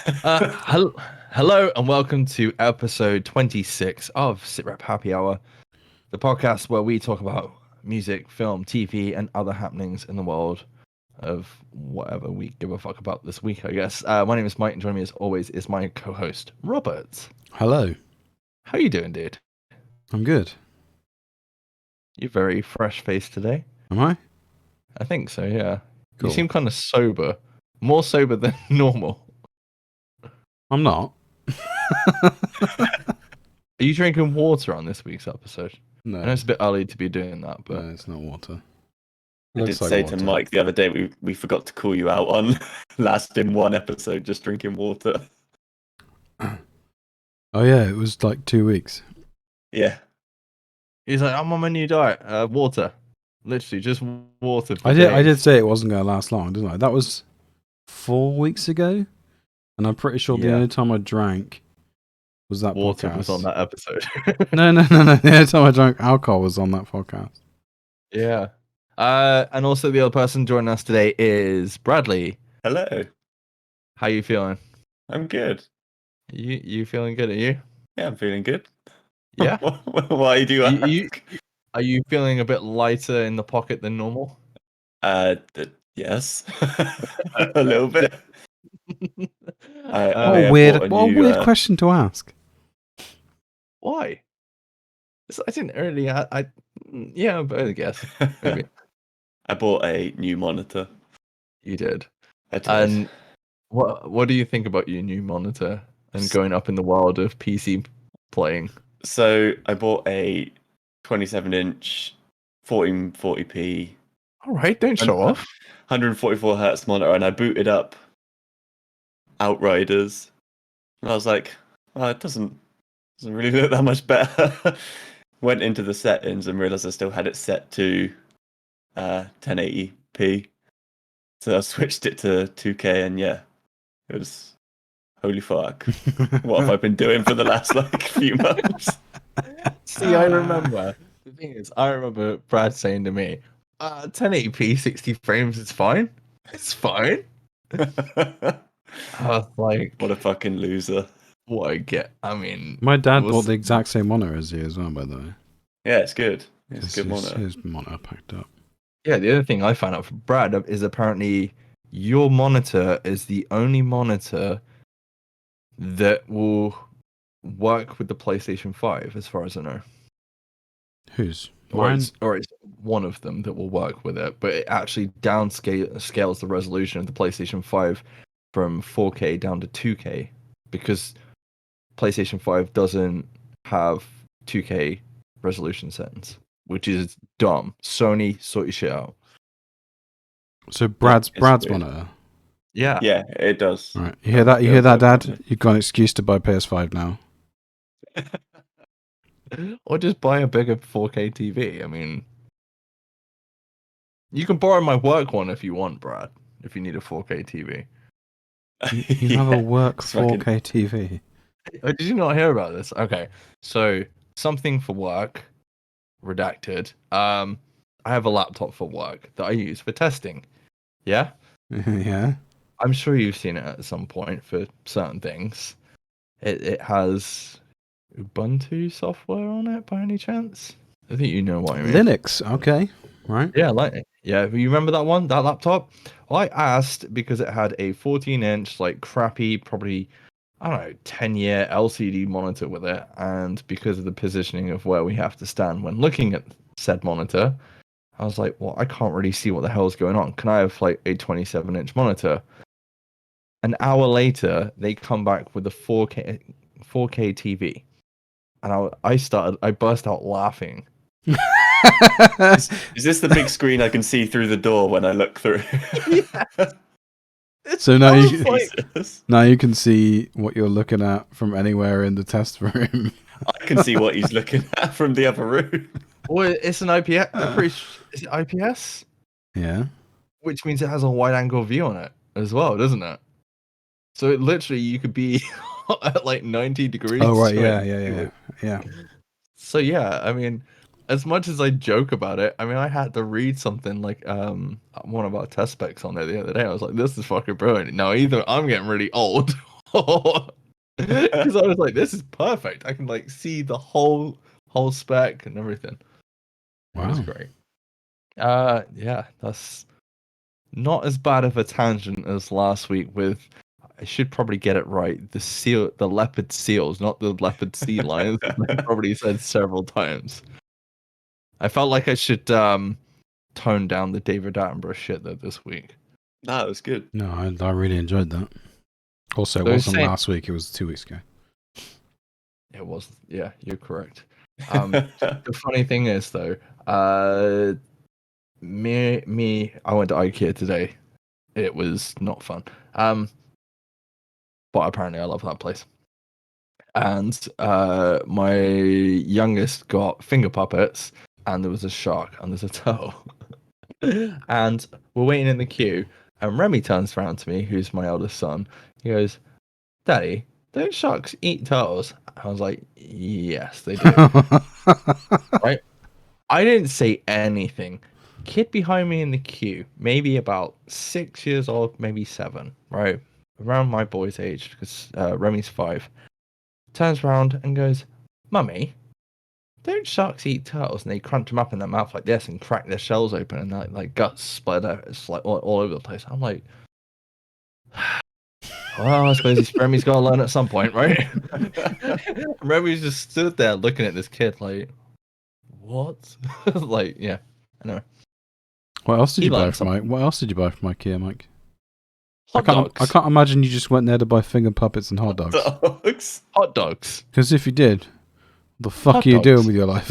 Hello, hello, and welcome to episode 26 of Sitrep Happy Hour, the podcast where we talk about music, film, TV, and other happenings in the world of whatever we give a fuck about this week, I guess. My name is Mike, and joining me as always is my co-host, Robert. Hello. How you doing, dude? I'm good. You're very fresh-faced today. Am I? I think so, yeah. Cool. You seem kind of sober. More sober than normal. I'm not. Are you drinking water on this week's episode? No. I know it's a bit early to be doing that, but... No, it's not water. I did say to Mike the other day we forgot to call you out on last in one episode just drinking water. Oh yeah, it was like 2 weeks. Yeah. He's like, I'm on my new diet. Water. Literally, just water. I did say it wasn't going to last long, didn't I? That was 4 weeks ago, and I'm pretty sure the only time I drank was that water podcast. was on that episode. No. The only time I drank alcohol was on that podcast. Yeah. And also the other person joining us today is Bradley. Hello. How you feeling? I'm good. You feeling good? Are you? Yeah, I'm feeling good. Yeah. Why do you ask? Are you feeling a bit lighter in the pocket than normal? Yes, a little bit. What a weird question to ask. Why? I didn't really. Yeah, but I guess maybe. I bought a new monitor. You did. I did. And what do you think about your new monitor and going up in the world of PC playing? So I bought a 27-inch 1440p. All right, don't show off. 144 hertz monitor, and I booted up Outriders, and I was like, "Oh, it doesn't really look that much better." Went into the settings and realized I still had it set to 1080p, so I switched it to 2K, and yeah, it was holy fuck. What have I been doing for the last few months? See, I remember. The thing is, I remember Brad saying to me, 1080p, 60 frames, it's fine. It's fine. I was like, what a fucking loser. What I get. I mean, my dad bought the exact same monitor as you as well, by the way. Yeah, it's good. It's a good monitor. His monitor packed up. Yeah, the other thing I found out from Brad is apparently your monitor is the only monitor that will work with the PlayStation 5, as far as I know. Whose? Or it's one of them that will work with it, but it actually downscales the resolution of the PlayStation 5 from 4K down to 2K because PlayStation 5 doesn't have 2K resolution settings, which is dumb. Sony, sort your shit out. So Brad's monitor. Yeah. Yeah, it does. All right. You hear that? You hear that, Dad? You've got an excuse to buy PS5 now. Or just buy a bigger 4K TV. I mean, you can borrow my work one if you want, Brad. If you need a 4K TV. You have a work 4K TV. Oh, did you not hear about this? Okay, so something for work, redacted. I have a laptop for work that I use for testing. Yeah. Yeah. I'm sure you've seen it at some point for certain things. It has Ubuntu software on it by any chance? I think you know what I mean. Linux, okay, right? Yeah, you remember that one, that laptop? Well, I asked because it had a 14-inch, crappy, probably 10-year LCD monitor with it, and because of the positioning of where we have to stand when looking at said monitor, I was like, well, I can't really see what the hell's going on. Can I have a 27-inch monitor? An hour later, they come back with a 4K TV. And I burst out laughing. Is this the big screen I can see through the door when I look through? Yeah. So now you can see what you're looking at from anywhere in the test room. I can see what he's looking at from the other room. Well, it's an IPS. Is it IPS? Yeah. Which means it has a wide-angle view on it as well, doesn't it? So it literally, you could be at 90 degrees. Oh right, yeah. So yeah, I mean, as much as I joke about it, I mean, I had to read something one of our test specs on there the other day. I was like, this is fucking brilliant. Now, either I'm getting really old Because I was like, this is perfect. I can like see the whole spec and everything. It was Wow. great. Yeah, that's not as bad of a tangent as last week with. I should probably get it right. The leopard seals, not the leopard sea lions. I probably said several times. I felt like I should tone down the David Attenborough shit though this week. That was good. No, I really enjoyed that. Also, it So wasn't saying- last week, it was 2 weeks ago. It was, yeah, you're correct. The funny thing is though, me, I went to Ikea today. It was not fun. But apparently I love that place. And my youngest got finger puppets, and there was a shark, and there's a turtle. And we're waiting in the queue, and Remy turns around to me, who's my eldest son. He goes, "Daddy, don't sharks eat turtles?" I was like, "Yes, they do." Right? I didn't say anything. Kid behind me in the queue, maybe about 6 years old, maybe 7, right? Around my boy's age, because Remy's 5. Turns around and goes, "Mummy, don't sharks eat turtles?" And they crunch them up in their mouth like this and crack their shells open and like guts spread out. It's like all over the place. I'm like, well, I suppose Remy's got to learn at some point, right? Remy's just stood there looking at this kid like, what? Like, yeah, I know. What else did He you buy learned from something. What else did you buy from IKEA, Mike? Hot I dogs. can't imagine you just went there to buy finger puppets and hot dogs. Dogs. Hot dogs. Because if you did, what the fuck Hot are you doing dogs. with your life?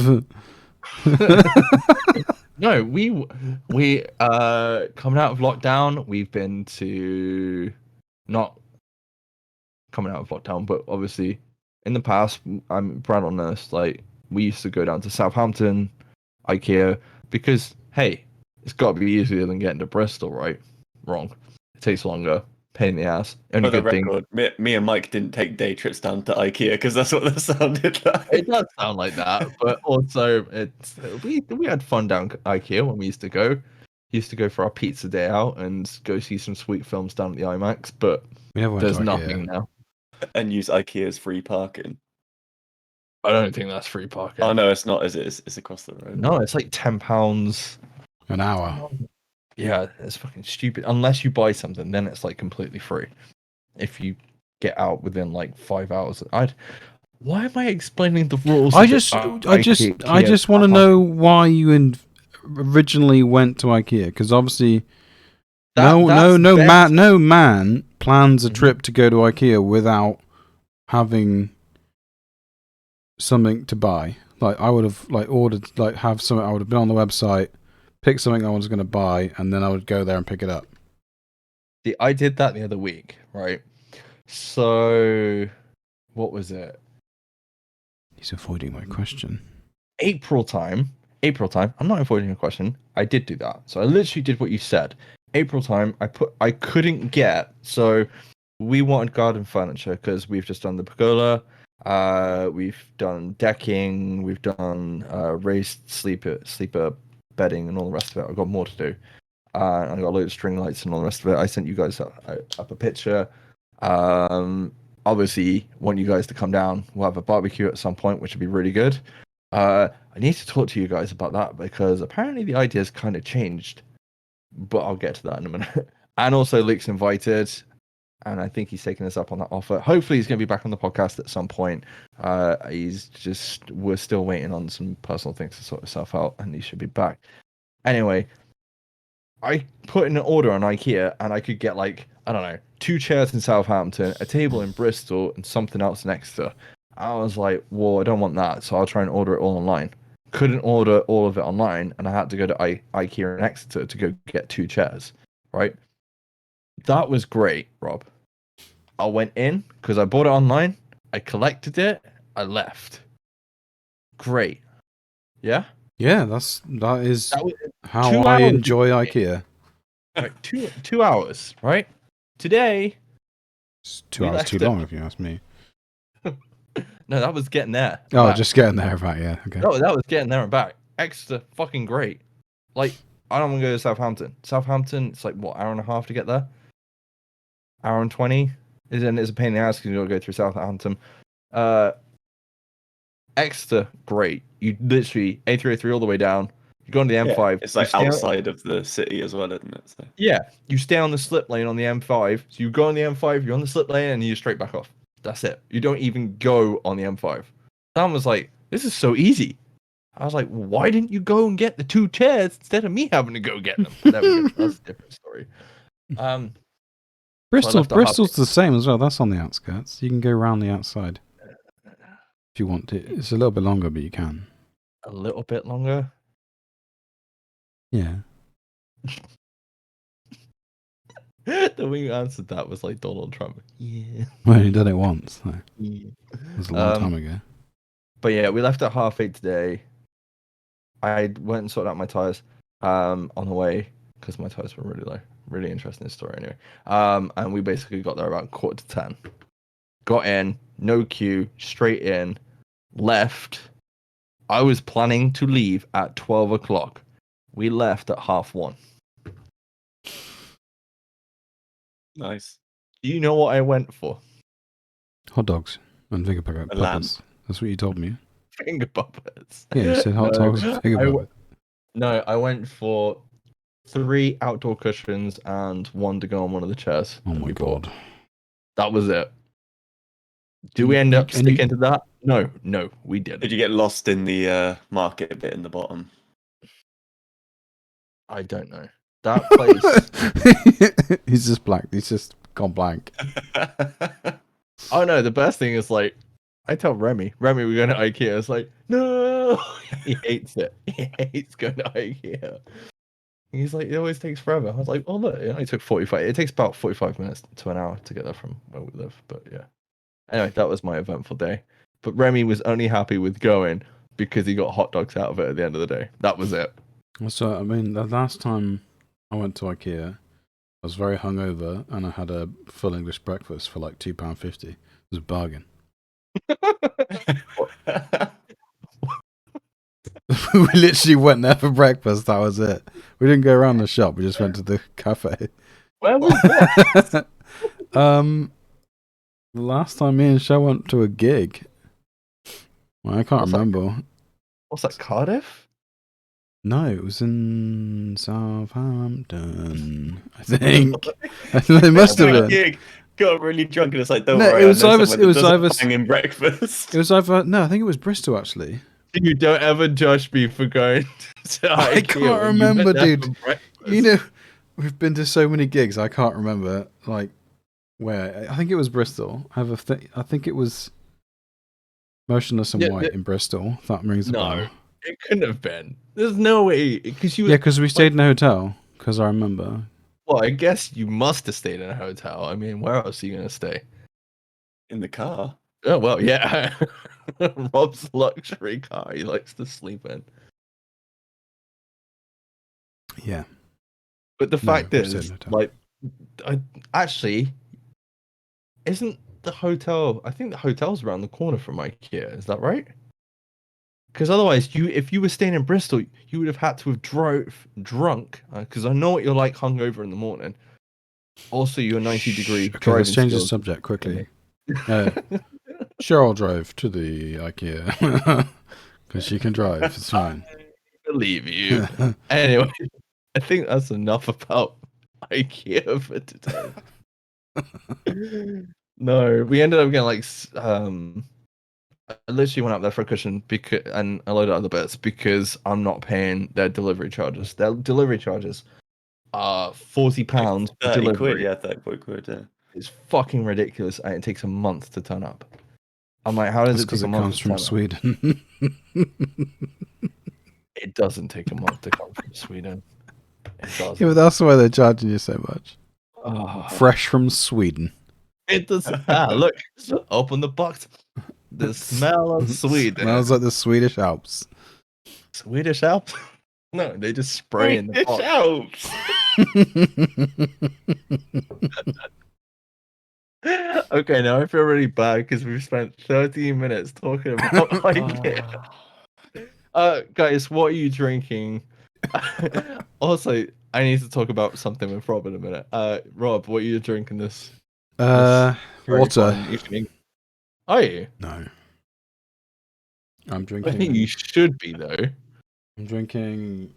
No, we coming out of lockdown, we've been to not coming out of lockdown, but obviously in the past, I'm brand honest, like we used to go down to Southampton, IKEA, because hey, it's got to be easier than getting to Bristol, right? Wrong. It takes longer. Pain in the ass. Only For the good thing. record, me and Mike didn't take day trips down to IKEA because that's what that sounded like. It does sound like that, but also it's we had fun down IKEA when we used to go. Used to go for our pizza day out and go see some sweet films down at the IMAX, but We never went there's to IKEA. nothing now. And use IKEA's free parking. I don't think that's free parking. Oh no, it's not. Is it? It's across the road. No, it's like £10 An hour. Yeah, it's fucking stupid. Unless you buy something, then it's like completely free. If you get out within like 5 hours, Why am I explaining the rules? I just want to know why you originally went to IKEA, because obviously no man plans a trip to go to IKEA without having something to buy. Like I would have ordered have something. I would have been on the website, picked something I was going to buy, and then I would go there and pick it up. See, I did that the other week, right? So, what was it? He's avoiding my question. April time. I'm not avoiding your question. I did do that. So I literally did what you said. April time. I couldn't get. So we wanted garden furniture because we've just done the pergola. We've done decking. We've done raised sleeper bedding and all the rest of it. I've got more to do. I got a load of string lights and all the rest of it. I sent you guys up a picture. Obviously, want you guys to come down. We'll have a barbecue at some point, which would be really good. I need to talk to you guys about that because apparently the idea's kind of changed. But I'll get to that in a minute. And also, Luke's invited, and I think he's taking us up on that offer. Hopefully, he's going to be back on the podcast at some point. We're still waiting on some personal things to sort himself out, and he should be back. Anyway, I put in an order on IKEA, and I could get 2 chairs in Southampton, a table in Bristol, and something else next to. I was like, well, I don't want that, so I'll try and order it all online. Couldn't order all of it online, and I had to go to IKEA in Exeter to go get 2 chairs, right? That was great, Rob. I went in, because I bought it online, I collected it, I left. Great. Yeah? Yeah, that is how 2 I hours. enjoy IKEA. Like 2 hours, right? Today, It's 2 We hours left too it. long, if you ask me. No, that was getting there. Oh, back. just getting there, right? Yeah, okay. No, that was getting there and back. Exeter, fucking great. Like, I don't want to go to Southampton. Southampton, it's like, what, hour and a half to get there? Hour and 20? And it's a pain in the ass because you got to go through Southampton. Exeter, great. You literally A303 all the way down. You go on the M5. It's like outside of the city as well, isn't it? So. Yeah, you stay on the slip lane on the M5. So you go on the M5, you're on the slip lane, and you straight back off. That's it. You don't even go on the M5. Sam was like, "This is so easy." I was like, "Why didn't you go and get the 2 chairs instead of me having to go get them?" But there we go. That's a different story. Bristol's the same as well. That's on the outskirts. You can go around the outside if you want to. It's a little bit longer, but you can. A little bit longer. Yeah. The way you answered that was like Donald Trump. Yeah. Well, you did it once. So. Yeah. It was a long time ago. But yeah, we left at 8:30 today. I went and sorted out my tires on the way because my tires were really low. Really interesting story anyway. And we basically got there about 9:45. Got in, no queue, straight in, left. I was planning to leave at 12 o'clock. We left at 1:30. Nice. Do you know what I went for? Hot dogs and finger puppets. That's what you told me. Finger puppets. Yeah, you said hot dogs and finger puppets. No, I went for 3 outdoor cushions and 1 to go on one of the chairs. Oh my god. That was it. Do we end up sticking to that? No, we didn't. Did you get lost in the market bit in the bottom? I don't know. That place. He's just blank. He's just gone blank. Oh no, the best thing is like, I tell Remy, we're going to Ikea. It's like, no, he hates it. He hates going to Ikea. He's like, it always takes forever. I was like, oh look, it only took 45. It takes about 45 minutes to an hour to get there from where we live. But yeah. Anyway, that was my eventful day. But Remy was only happy with going because he got hot dogs out of it at the end of the day. That was it. So, I mean, the last time I went to Ikea, I was very hungover and I had a full English breakfast for like £2.50. It was a bargain. We literally went there for breakfast. That was it. We didn't go around the shop. We just went to the cafe. Where was that? The last time me and Sha went to a gig. Well, I can't remember. What's that, Cardiff? No, it was in Southampton, I think. It must have been. Gig. Got really drunk and it's like, don't No, worry. it was either banging breakfast. It was either no, I think it was Bristol actually. You don't ever judge me for going to Ikea. I can't remember, dude. You know, we've been to so many gigs. I can't remember like where. I think it was Bristol. I think it was Motionless and White in Bristol. If that rings a bell. It couldn't have been. There's no way because you. Yeah, because we stayed in a hotel. Because I remember. Well, I guess you must have stayed in a hotel. I mean, where else are you going to stay? In the car. Oh, well, yeah. Rob's luxury car he likes to sleep in. Yeah. But the fact is, like, actually, isn't the hotel... I think the hotel's around the corner from IKEA. Is that right? Because otherwise, if you were staying in Bristol, you would have had to have drunk. Because I know what you're like hungover in the morning. Also, you're 90-degree driving. Okay, let's change the subject quickly. Cheryl drove to the IKEA because she can drive. It's fine. I believe you. Anyway, I think that's enough about IKEA for today. No, we ended up getting like I literally went up there for a cushion and a load of other bits because I'm not paying their delivery charges. Their delivery charges are £40 for delivery. Yeah, 30 quid. Yeah. It's fucking ridiculous, and it takes a month to turn up. I'm like, how does it take a month? Because it comes from Sweden. It doesn't take a month to come from Sweden. It doesn't. Yeah, but that's why they're charging you so much. Oh. Fresh from Sweden. It doesn't. Look, open the box. The smell of Sweden. Smells like the Swedish Alps. Swedish Alps? No, they just spray in the box. Alps. Okay, now I feel really bad because we've spent 13 minutes talking about IKEA. Guys, what are you drinking? Also, I need to talk about something with Rob in a minute. Rob, what are you drinking this Water. Are you? No. I'm I drinking. think you should be though. I'm drinking.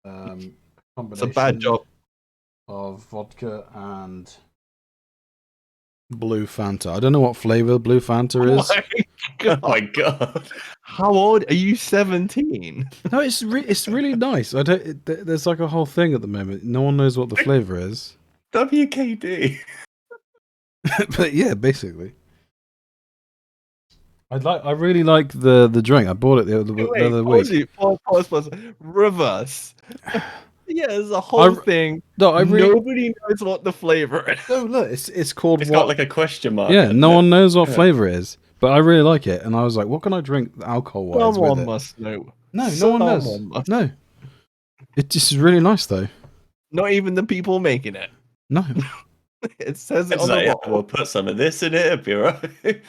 Combination It's a bad job. of vodka and blue Fanta. I don't know what flavor blue Fanta is. Oh my god! How old are you? 17? No, it's really nice. I don't. There's like a whole thing at the moment. No one knows what the flavor is. WKD. But yeah, basically. I really like the drink. I bought it the other week. Pause. Reverse. Yeah, there's a whole thing. No, nobody knows what the flavor is. No, look, it's called. It's got like a question mark. Yeah, no one knows what flavor it is, but I really like it, and I was like, "What can I drink alcohol-wise with it?" Someone must know. No one knows. No, it just is really nice though. Not even the people making it. No, it says it It's on the like, bottle. we'll put some of this in it. It'll be right.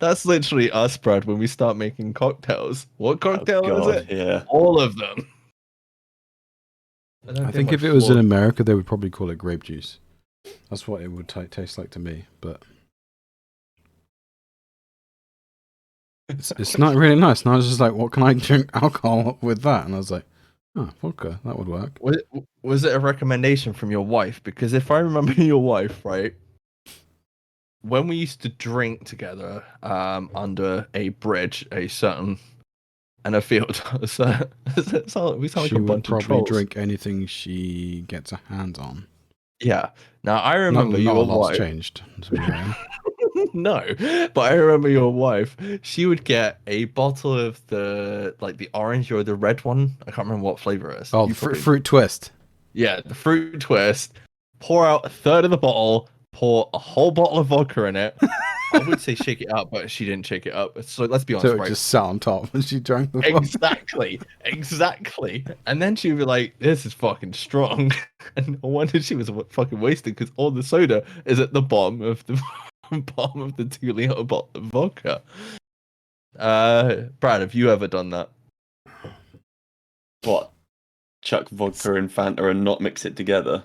That's literally us, Brad, when we start making cocktails. What cocktail is it? Yeah. All of them. I think if it was in America, they would probably call it grape juice. That's what it would taste like to me, but it's not really nice. And I was just like, what can I drink alcohol with that? And I was like, oh, vodka, that would work. Was it a recommendation from your wife? Because if I remember your wife, right, when we used to drink together under a bridge, and a field, we sound like She a would bunch of probably trolls. drink anything she gets her hands on. Yeah. Now I remember not a your lot's wife. changed. No, but I remember your wife. She would get a bottle of the orange or the red one. I can't remember what flavor it is. Oh, fruit twist. Yeah, the fruit twist. Pour out a third of the bottle. Pour a whole bottle of vodka in it. I would say shake it up, but she didn't shake it up. So let's be honest, So it just sat on top when she drank the vodka. Exactly. And then she'd be like, "This is fucking strong." And no wonder she was fucking wasted because all the soda is at the bottom of the 2-liter bottle of vodka. Brad, have you ever done that? What? Chuck vodka and Fanta and not mix it together?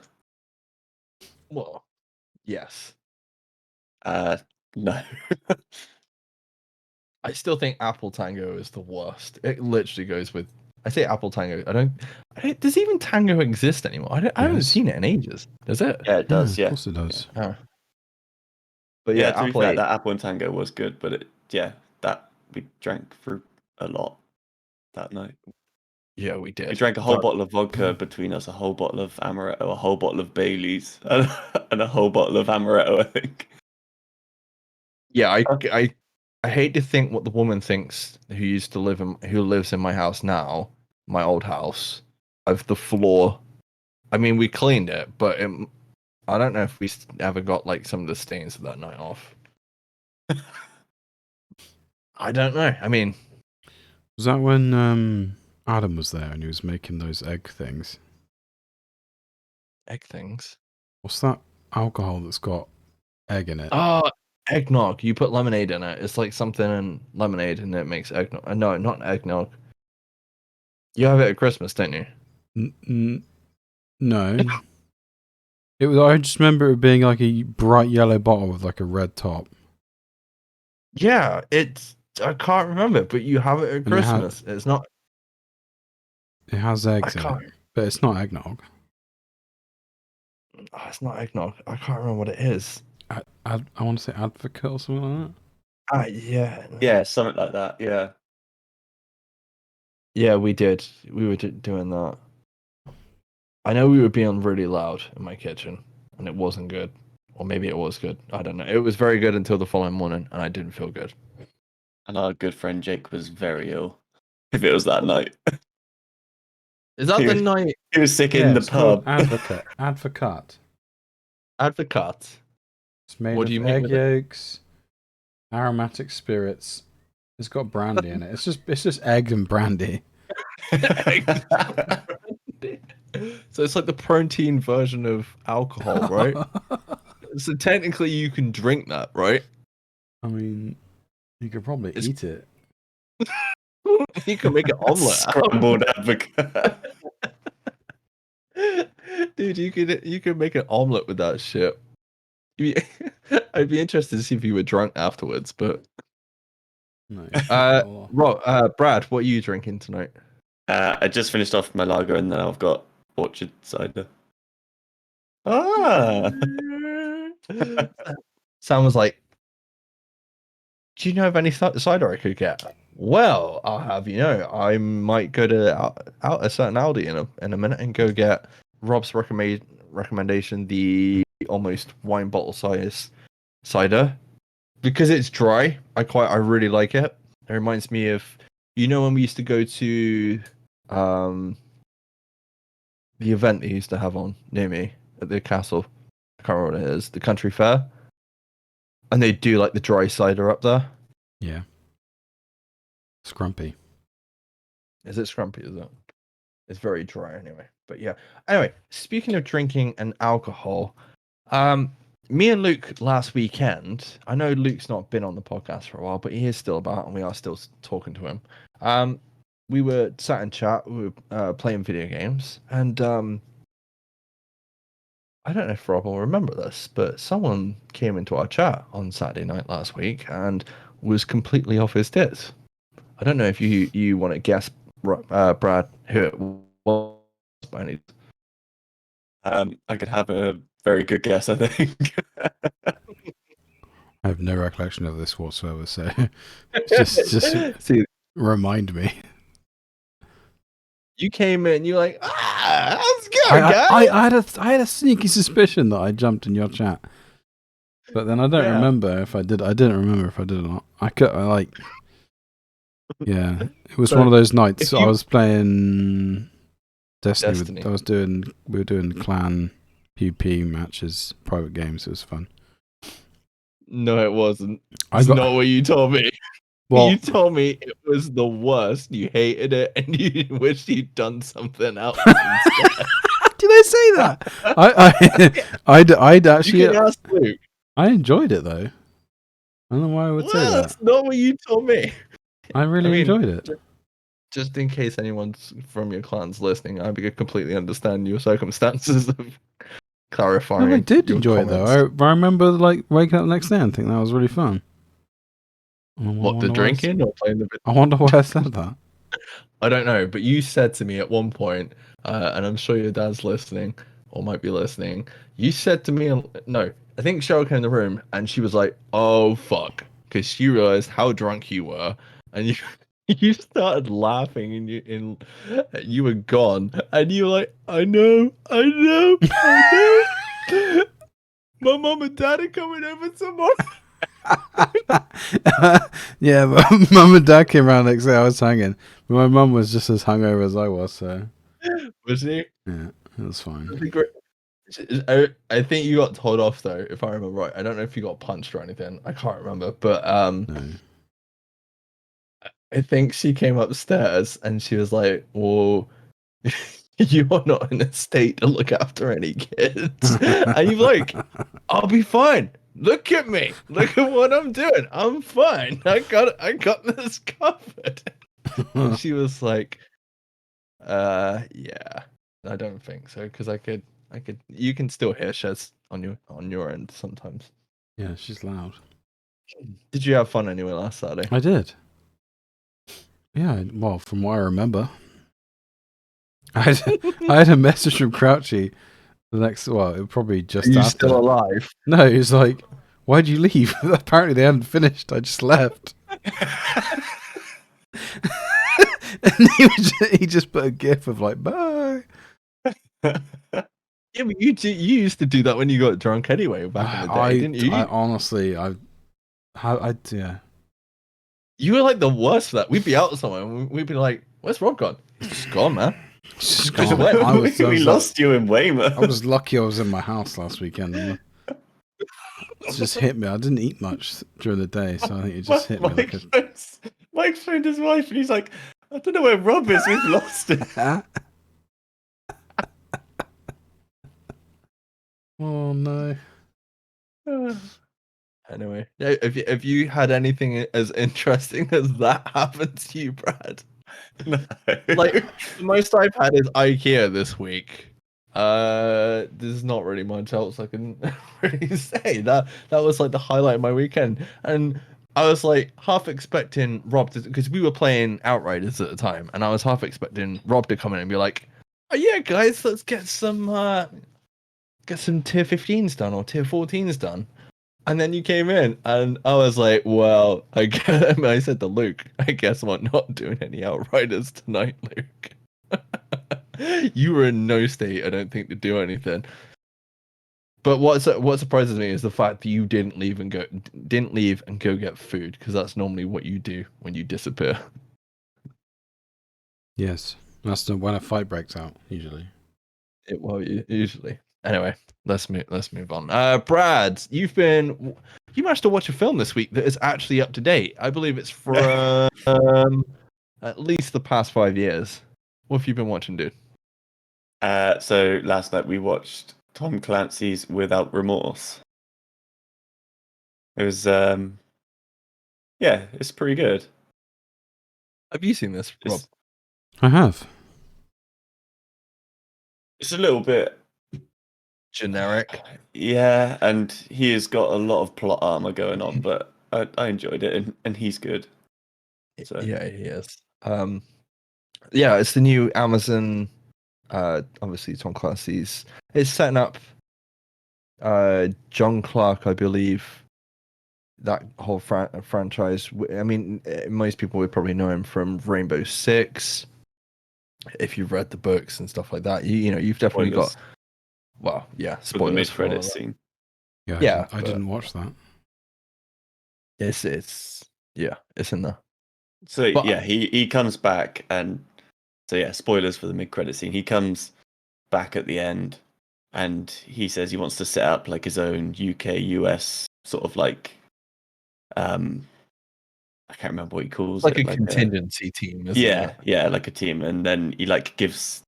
Well, yes. No. I still think Apple Tango is the worst. It literally goes with. I say Apple Tango. I don't. Does even Tango exist anymore? I haven't seen it in ages. Does it? Yeah, it does. Of course it does. Yeah. But yeah, yeah, to be fair, that Apple and Tango was good, but that we drank through a lot that night. Yeah, we did. We drank a whole bottle of vodka between us, a whole bottle of amaretto, a whole bottle of Bailey's, and a whole bottle of amaretto, I think. Yeah, I hate to think what the woman thinks who lives in my house now, my old house, of the floor. I mean, we cleaned it, but I don't know if we ever got like some of the stains of that night off. I don't know. I mean, was that when Adam was there and he was making those egg things? Egg things? What's that alcohol that's got egg in it? Oh, eggnog. You put lemonade in it. It's like something in lemonade and it makes eggnog. No, not eggnog. You have it at Christmas, don't you? No. It was. I just remember it being like a bright yellow bottle with like a red top. Yeah, I can't remember, but you have it at Christmas. It's not. It has eggs in it, but it's not eggnog. Oh, it's not eggnog. I can't remember what it is. I want to say Advocate or something like that. Yeah. Yeah, something like that. Yeah. Yeah, we did. We were doing that. I know we were being really loud in my kitchen, and it wasn't good. Or maybe it was good. I don't know. It was very good until the following morning, and I didn't feel good. And our good friend Jake was very ill. If it was that night. Is that the night? He was sick in the pub. Advocate. It's made of egg yolks, aromatic spirits. It's got brandy in it. It's just egg and brandy. So it's like the protein version of alcohol, right? So technically you can drink that, right? I mean, you could probably eat it. You can make an omelette. Scrambled Advocate. Dude, you could make an omelette with that shit. I'd be interested to see if you were drunk afterwards. But No. Brad, what are you drinking tonight? I just finished off my lager, and then I've got orchard cider. Ah, Sam was like, "Do you know of any cider I could get?" Well, I'll have you know, I might go to out a certain Aldi in a minute and go get Rob's recommendation, the almost wine bottle size cider, because it's dry. I really like it. It reminds me of, when we used to go to the event they used to have on near me at the castle. I can't remember what it is, the country fair, and they do like the dry cider up there. Yeah. Scrumpy. Is it scrumpy? Is it? It's very dry anyway. But yeah. Anyway, speaking of drinking and alcohol, me and Luke last weekend. I know Luke's not been on the podcast for a while, but he is still about, and we are still talking to him. We were sat in chat. We were playing video games, and I don't know if Rob will remember this, but someone came into our chat on Saturday night last week and was completely off his tits. I don't know if you want to guess, Brad, who it was by any. I could have a very good guess, I think. I have no recollection of this whatsoever, so just See, remind me. you came in, you're like, how's it going, guys? I had a sneaky suspicion that I jumped in your chat, but then I don't remember if I did. I didn't remember if I did or not. Yeah, it was one of those nights. I was playing Destiny. We were doing clan PvP matches, private games. It was fun. No, it wasn't. It's not what you told me. Well, you told me it was the worst. You hated it, and you wished you'd done something else instead. Did I say that? I'd actually. You can ask Luke. I enjoyed it though. I don't know why I would say that. That's not what you told me. I really enjoyed it. Just in case anyone's from your clan's listening, I completely understand your circumstances of clarifying. No, I did enjoy comments. it though. I remember like waking up the next day and think that was really fun. What, the drinking or playing the video? I wonder why I said that. I don't know, but you said to me at one point, and I'm sure your dad's listening or might be listening. You said to me, no, I think Cheryl came in the room and she was like, "Oh fuck," because she realized how drunk you were, and you started laughing and you were gone, and you were like, "I know. My mom and dad are coming over tomorrow." Yeah, but Mum and Dad came around next day. I was hanging, but my mum was just as hungover as I was. So was she? Yeah, it was fine. I think you got told off though, if I remember right. I don't know if you got punched or anything. I can't remember, but No. I think she came upstairs and she was like, "Well, you're not in a state to look after any kids," and you're like, "I'll be fine. Look at me. Look at what I'm doing. I'm fine. I got this covered." And she was like, yeah, I don't think so, because I could. You can still hear Shez on your end sometimes. Yeah, she's loud. Did you have fun anyway last Saturday? I did. Yeah, well, from what I remember, I had a message from Crouchy. It probably just Are you after. still alive? No, he was like, "Why'd you leave?" Apparently they hadn't finished. I just left. And he just put a gif of like, "Bye." Yeah, but you used to do that when you got drunk anyway back in the day, didn't you? I honestly, yeah. You were like the worst for that. We'd be out somewhere and we'd be like, "Where's Rob gone?" He's just gone, man. Just Just gone. went. We lost you in Weymouth. I was lucky I was in my house last weekend. And it just hit me. I didn't eat much during the day, so I think it just hit me. Mike phoned his wife and he's like, "I don't know where Rob is. We've lost him." Oh no. Anyway, have you had anything as interesting as that happen to you, Brad? No. Like, the most I've had is Ikea this week. There's not really much else I can really say. That was like the highlight of my weekend, and I was like half expecting Rob to, because we were playing Outriders at the time, and I was half expecting Rob to come in and be like, "Oh yeah, guys, let's get some tier 15s done or tier 14s done." And then you came in, and I was like, "Well, I said to Luke, I guess I'm not doing any Outriders tonight, Luke." You were in no state, I don't think, to do anything. But what surprises me is the fact that you didn't leave and go get food, because that's normally what you do when you disappear. Yes, that's when a fight breaks out usually. Usually. Anyway, let's move on. Brad, you managed to watch a film this week that is actually up to date. I believe it's from at least the past 5 years. What have you been watching, dude? So last night we watched Tom Clancy's Without Remorse. It was it's pretty good. Have you seen this, Rob? I have. It's a little bit Generic. Yeah, and he has got a lot of plot armor going on, but I enjoyed it, and he's good. So Yeah, he is. Yeah, it's the new Amazon. Obviously, Tom Clancy's. It's setting up. John Clark, I believe. That whole franchise. I mean, most people would probably know him from Rainbow Six. If you've read the books and stuff like that, you know, you've definitely spoilers. got. Well, yeah, For the spoilers. mid-credit scene. Yeah, I didn't watch that. It's in there. So But- yeah, he comes back, and so yeah, spoilers for the mid-credit scene. He comes back at the end, and he says he wants to set up like his own UK-US sort of like I can't remember what he calls Like it. a contingency team, isn't yeah, it? yeah, like a team. And then he like gives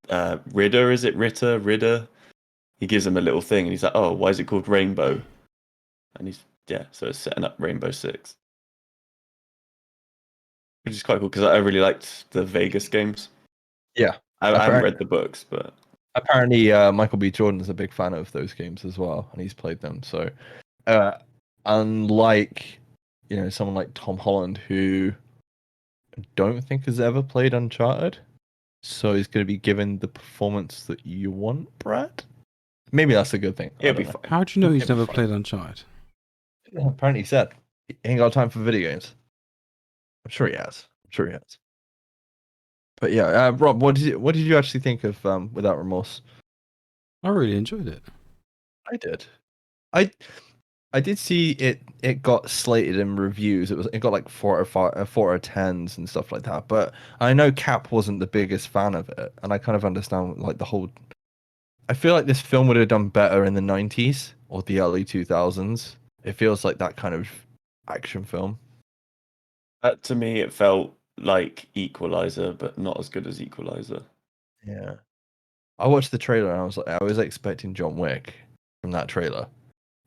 Ritter, is it Ritter? He gives him a little thing, and he's like, "Oh, why is it called Rainbow?" And so it's setting up Rainbow Six, which is quite cool because I really liked the Vegas games. Yeah, I haven't read the books, but apparently Michael B. Jordan is a big fan of those games as well, and he's played them. So, unlike someone like Tom Holland, who I don't think has ever played Uncharted, so he's going to be given the performance that you want, Brad. Maybe that's a good thing. it'll be fine. How do you know he's never played Uncharted? Apparently, he said he ain't got time for video games. I'm sure he has. But yeah, Rob, what did you actually think of Without Remorse? I really enjoyed it. I did. I did see it got slated in reviews. It got like 4 out of 10s and stuff like that. But I know Cap wasn't the biggest fan of it, and I kind of understand like the whole. I feel like this film would have done better in the 90s or the early 2000s. It feels like that kind of action film. To me, it felt like Equalizer, but not as good as Equalizer. Yeah. I watched the trailer and I was expecting John Wick from that trailer.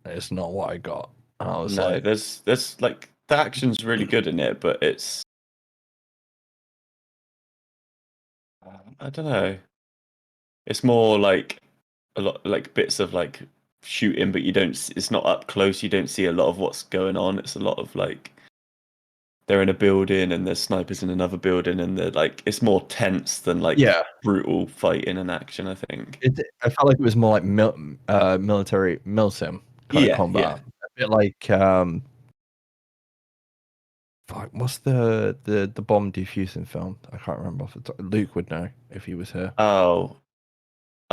And it's not what I got. And I was like, there's like the action's really good in it, but it's I don't know. It's more like a lot like bits of like shooting, but it's not up close. You don't see a lot of what's going on. It's a lot of like they're in a building and there's snipers in another building, and they're like it's more tense than like brutal fighting and action. I think I felt like it was more like military milsim kind of combat. Yeah. A bit like fuck, what's the bomb defusing film? I can't remember off the top. Luke would know if he was here. Oh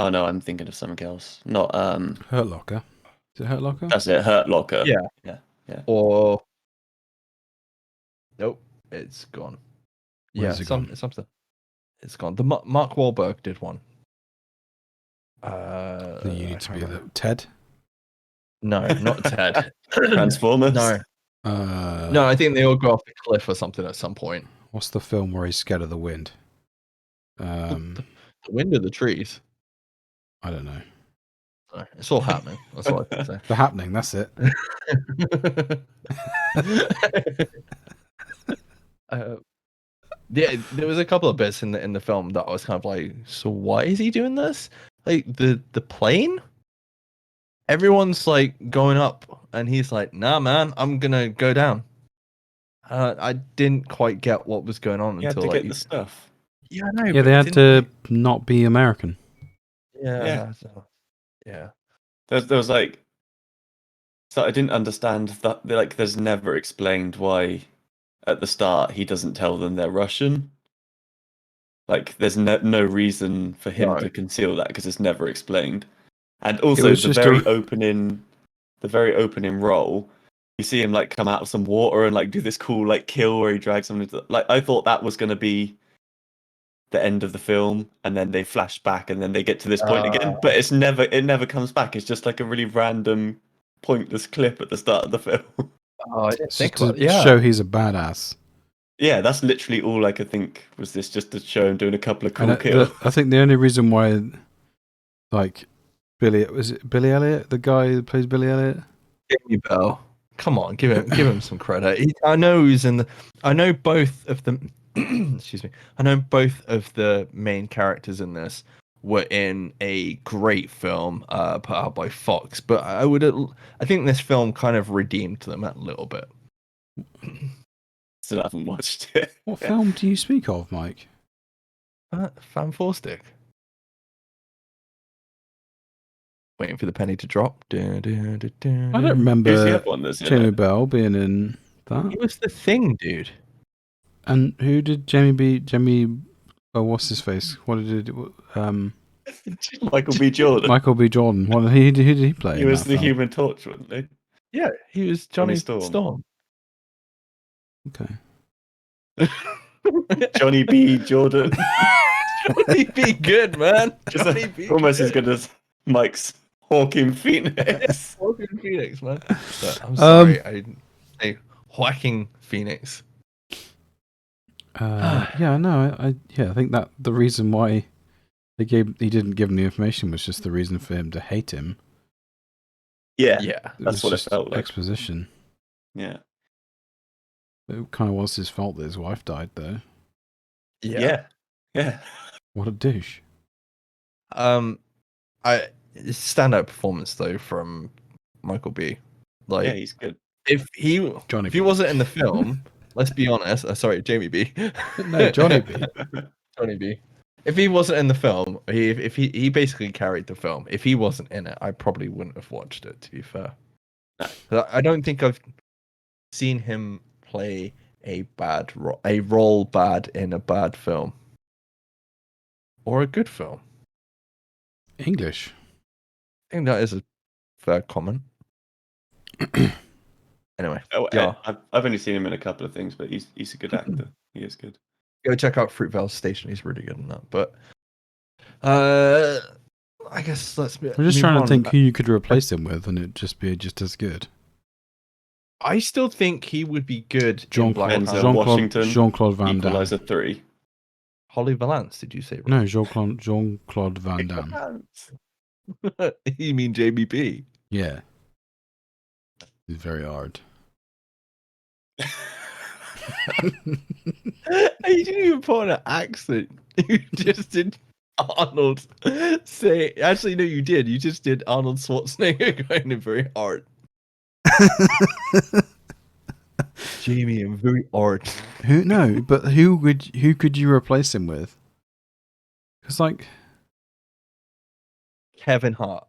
no, I'm thinking of something else. Not Hurt Locker. Is it Hurt Locker? That's it, Hurt Locker. Yeah. Or nope, it's gone. Where's it gone? Something. It's gone. The Mark Wahlberg did one. You need to be Ted? No, not Ted. Transformers? No. No, I think they all go off the cliff or something at some point. What's the film where he's scared of the wind? The wind or the trees? I don't know. No, it's all happening. That's all I can say. The Happening, that's it. Yeah, there was a couple of bits in the film that I was kind of like, so why is he doing this? like the plane. Everyone's like going up, and he's like, "Nah, man, I'm gonna go down." I didn't quite get what was going on You had until to like get the stuff. yeah, I know. Yeah, but they it had to didn't, not be American. yeah, yeah. There was like, so I didn't understand that. Like, there's never explained why at the start he doesn't tell them they're Russian. Like, there's no reason for him No. to conceal that because it's never explained. And It also was just a- the very opening role, you see him like come out of some water and like do this cool like kill where he drags someone into like I thought that was gonna be the end of the film, and then they flash back and then they get to this point again. But it never comes back. It's just like a really random, pointless clip at the start of the film. I didn't It's think just about to it. Yeah. show he's a badass. Yeah, that's literally all I could think was this just to show him doing a couple of cool And kills. I think the only reason why, like, was it Billy Elliot, the guy who plays Billy Elliot? Jamie Bell. Come on, give him some credit. I know he's in the. I know both of them. Excuse me. I know both of the main characters in this were in a great film put out by Fox, but I think this film kind of redeemed them a little bit. Still haven't watched it. What film do you speak of, Mike? Fan Four Stick. Waiting for the penny to drop. I don't Who's the remember other one that's in Jamie it? Bell being in that. It was the thing, dude. And who did Jamie? Oh, what's his face? What did it? Michael B. Jordan. Michael B. Jordan. Who did he play? He in was that the film? Human Torch, wasn't he? Yeah, he was Johnny Storm. Storm. Okay. Johnny B. Jordan. Johnny be good, man. Just Johnny be almost good. as good as Mike's Hawking Phoenix. Walking Phoenix, man. But I'm sorry, I didn't say whacking Phoenix. Yeah, no, I think that the reason why he didn't give him the information was just the reason for him to hate him. Yeah, Yeah. that's what it just felt like. exposition. Yeah. It kind of was his fault that his wife died, though. Yeah. What a douche. Standout performance though from Michael B. Like Yeah, he's good. if he B. wasn't in the film, let's be honest. Sorry, Jamie B. No, Johnny B. Johnny B. If he wasn't in the film, he basically carried the film. If he wasn't in it, I probably wouldn't have watched it. To be fair, I don't think I've seen him play a role bad in a bad film or a good film. English. I think that is a fair comment. Anyway, yeah. I've only seen him in a couple of things, but he's a good actor. He is good. Go check out Fruitvale Station. He's really good in that. But I guess let's be. I'm just trying to think who you could replace him with, and it'd just be just as good. I still think he would be good. Washington. Jean-Claude Van Damme. Equalizer 3. Holly Valance, did you say? No, Jean-Claude Van Damme. You mean JBP? Yeah. He's very hard. You didn't even put on an accent. You just did Arnold say. Actually, no, you did. You just did Arnold Schwarzenegger going in very hard. Jamie, I'm very hard. Who could you replace him with? Because like Kevin Hart.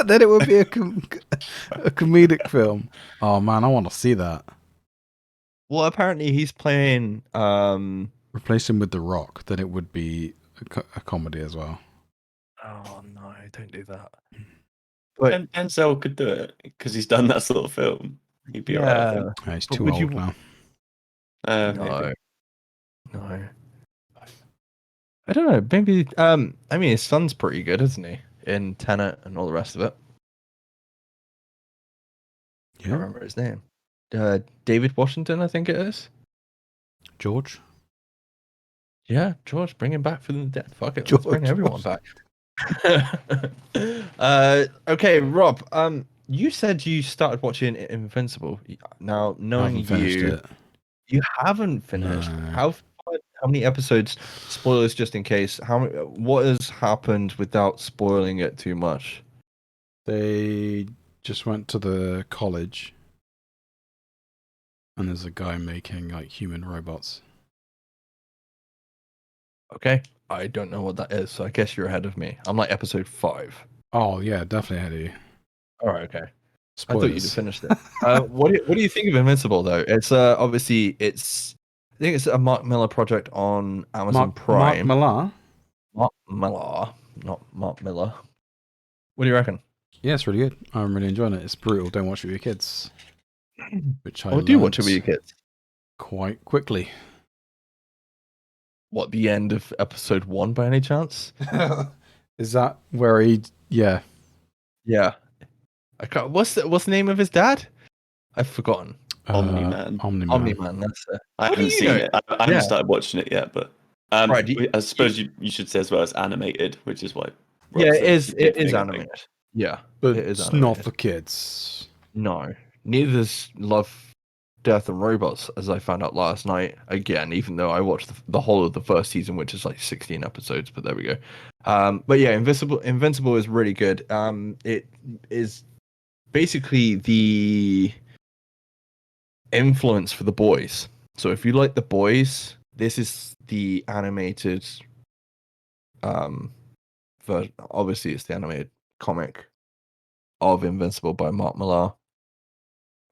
then it would be a comedic film. Oh man, I want to see that. Well, apparently he's playing. Replace him with The Rock, then it would be a comedy as well. Oh no, don't do that. But Denzel could do it because he's done that sort of film. He'd be alright. He's too old now. No. I don't know. Maybe. I mean, his son's pretty good, isn't he? In Tenet and all the rest of it. I Yeah. don't remember his name. David Washington, I think it is. George. Yeah, George, bring him back from the dead. Fuck it, George let's bring everyone back. Okay, Rob. You said you started watching Invincible. Now, knowing I haven't finished it. you haven't finished. No. How how many episodes? Spoilers, just in case. What has happened without spoiling it too much? They just went to the college, and there's a guy making like human robots. Okay, I don't know what that is, so I guess you're ahead of me. I'm like episode 5. Oh yeah, definitely ahead of you. All right, okay. Spoilers. I thought you'd have finished it. What do you think of Invincible though? It's obviously I think it's a Mark Miller project on Amazon Prime. Mark Millar? Mark Miller, not Mark Miller. What do you reckon? Yeah, it's really good. I'm really enjoying it. It's brutal. Don't watch it with your kids. Which I do watch it with your kids. Quite quickly. What, the end of episode 1 by any chance? Is that where he? Yeah. Yeah. I can't. What's the name of his dad? I've forgotten. Omni-Man. Omni-Man. That's it. I haven't seen it. I haven't started watching it yet, but right, I suppose you should say as well as animated, which is why. Yeah, it is animated. Yeah, but it is it's animated. not for kids. No, neither is Love, Death and Robots, as I found out last night. Again, even though I watched the whole of the first season, which is like 16 episodes, but there we go. But yeah, Invincible is really good. It is basically the influence for The Boys. So if you like The Boys, this is the animated version. Obviously, it's the animated comic of Invincible by Mark Millar.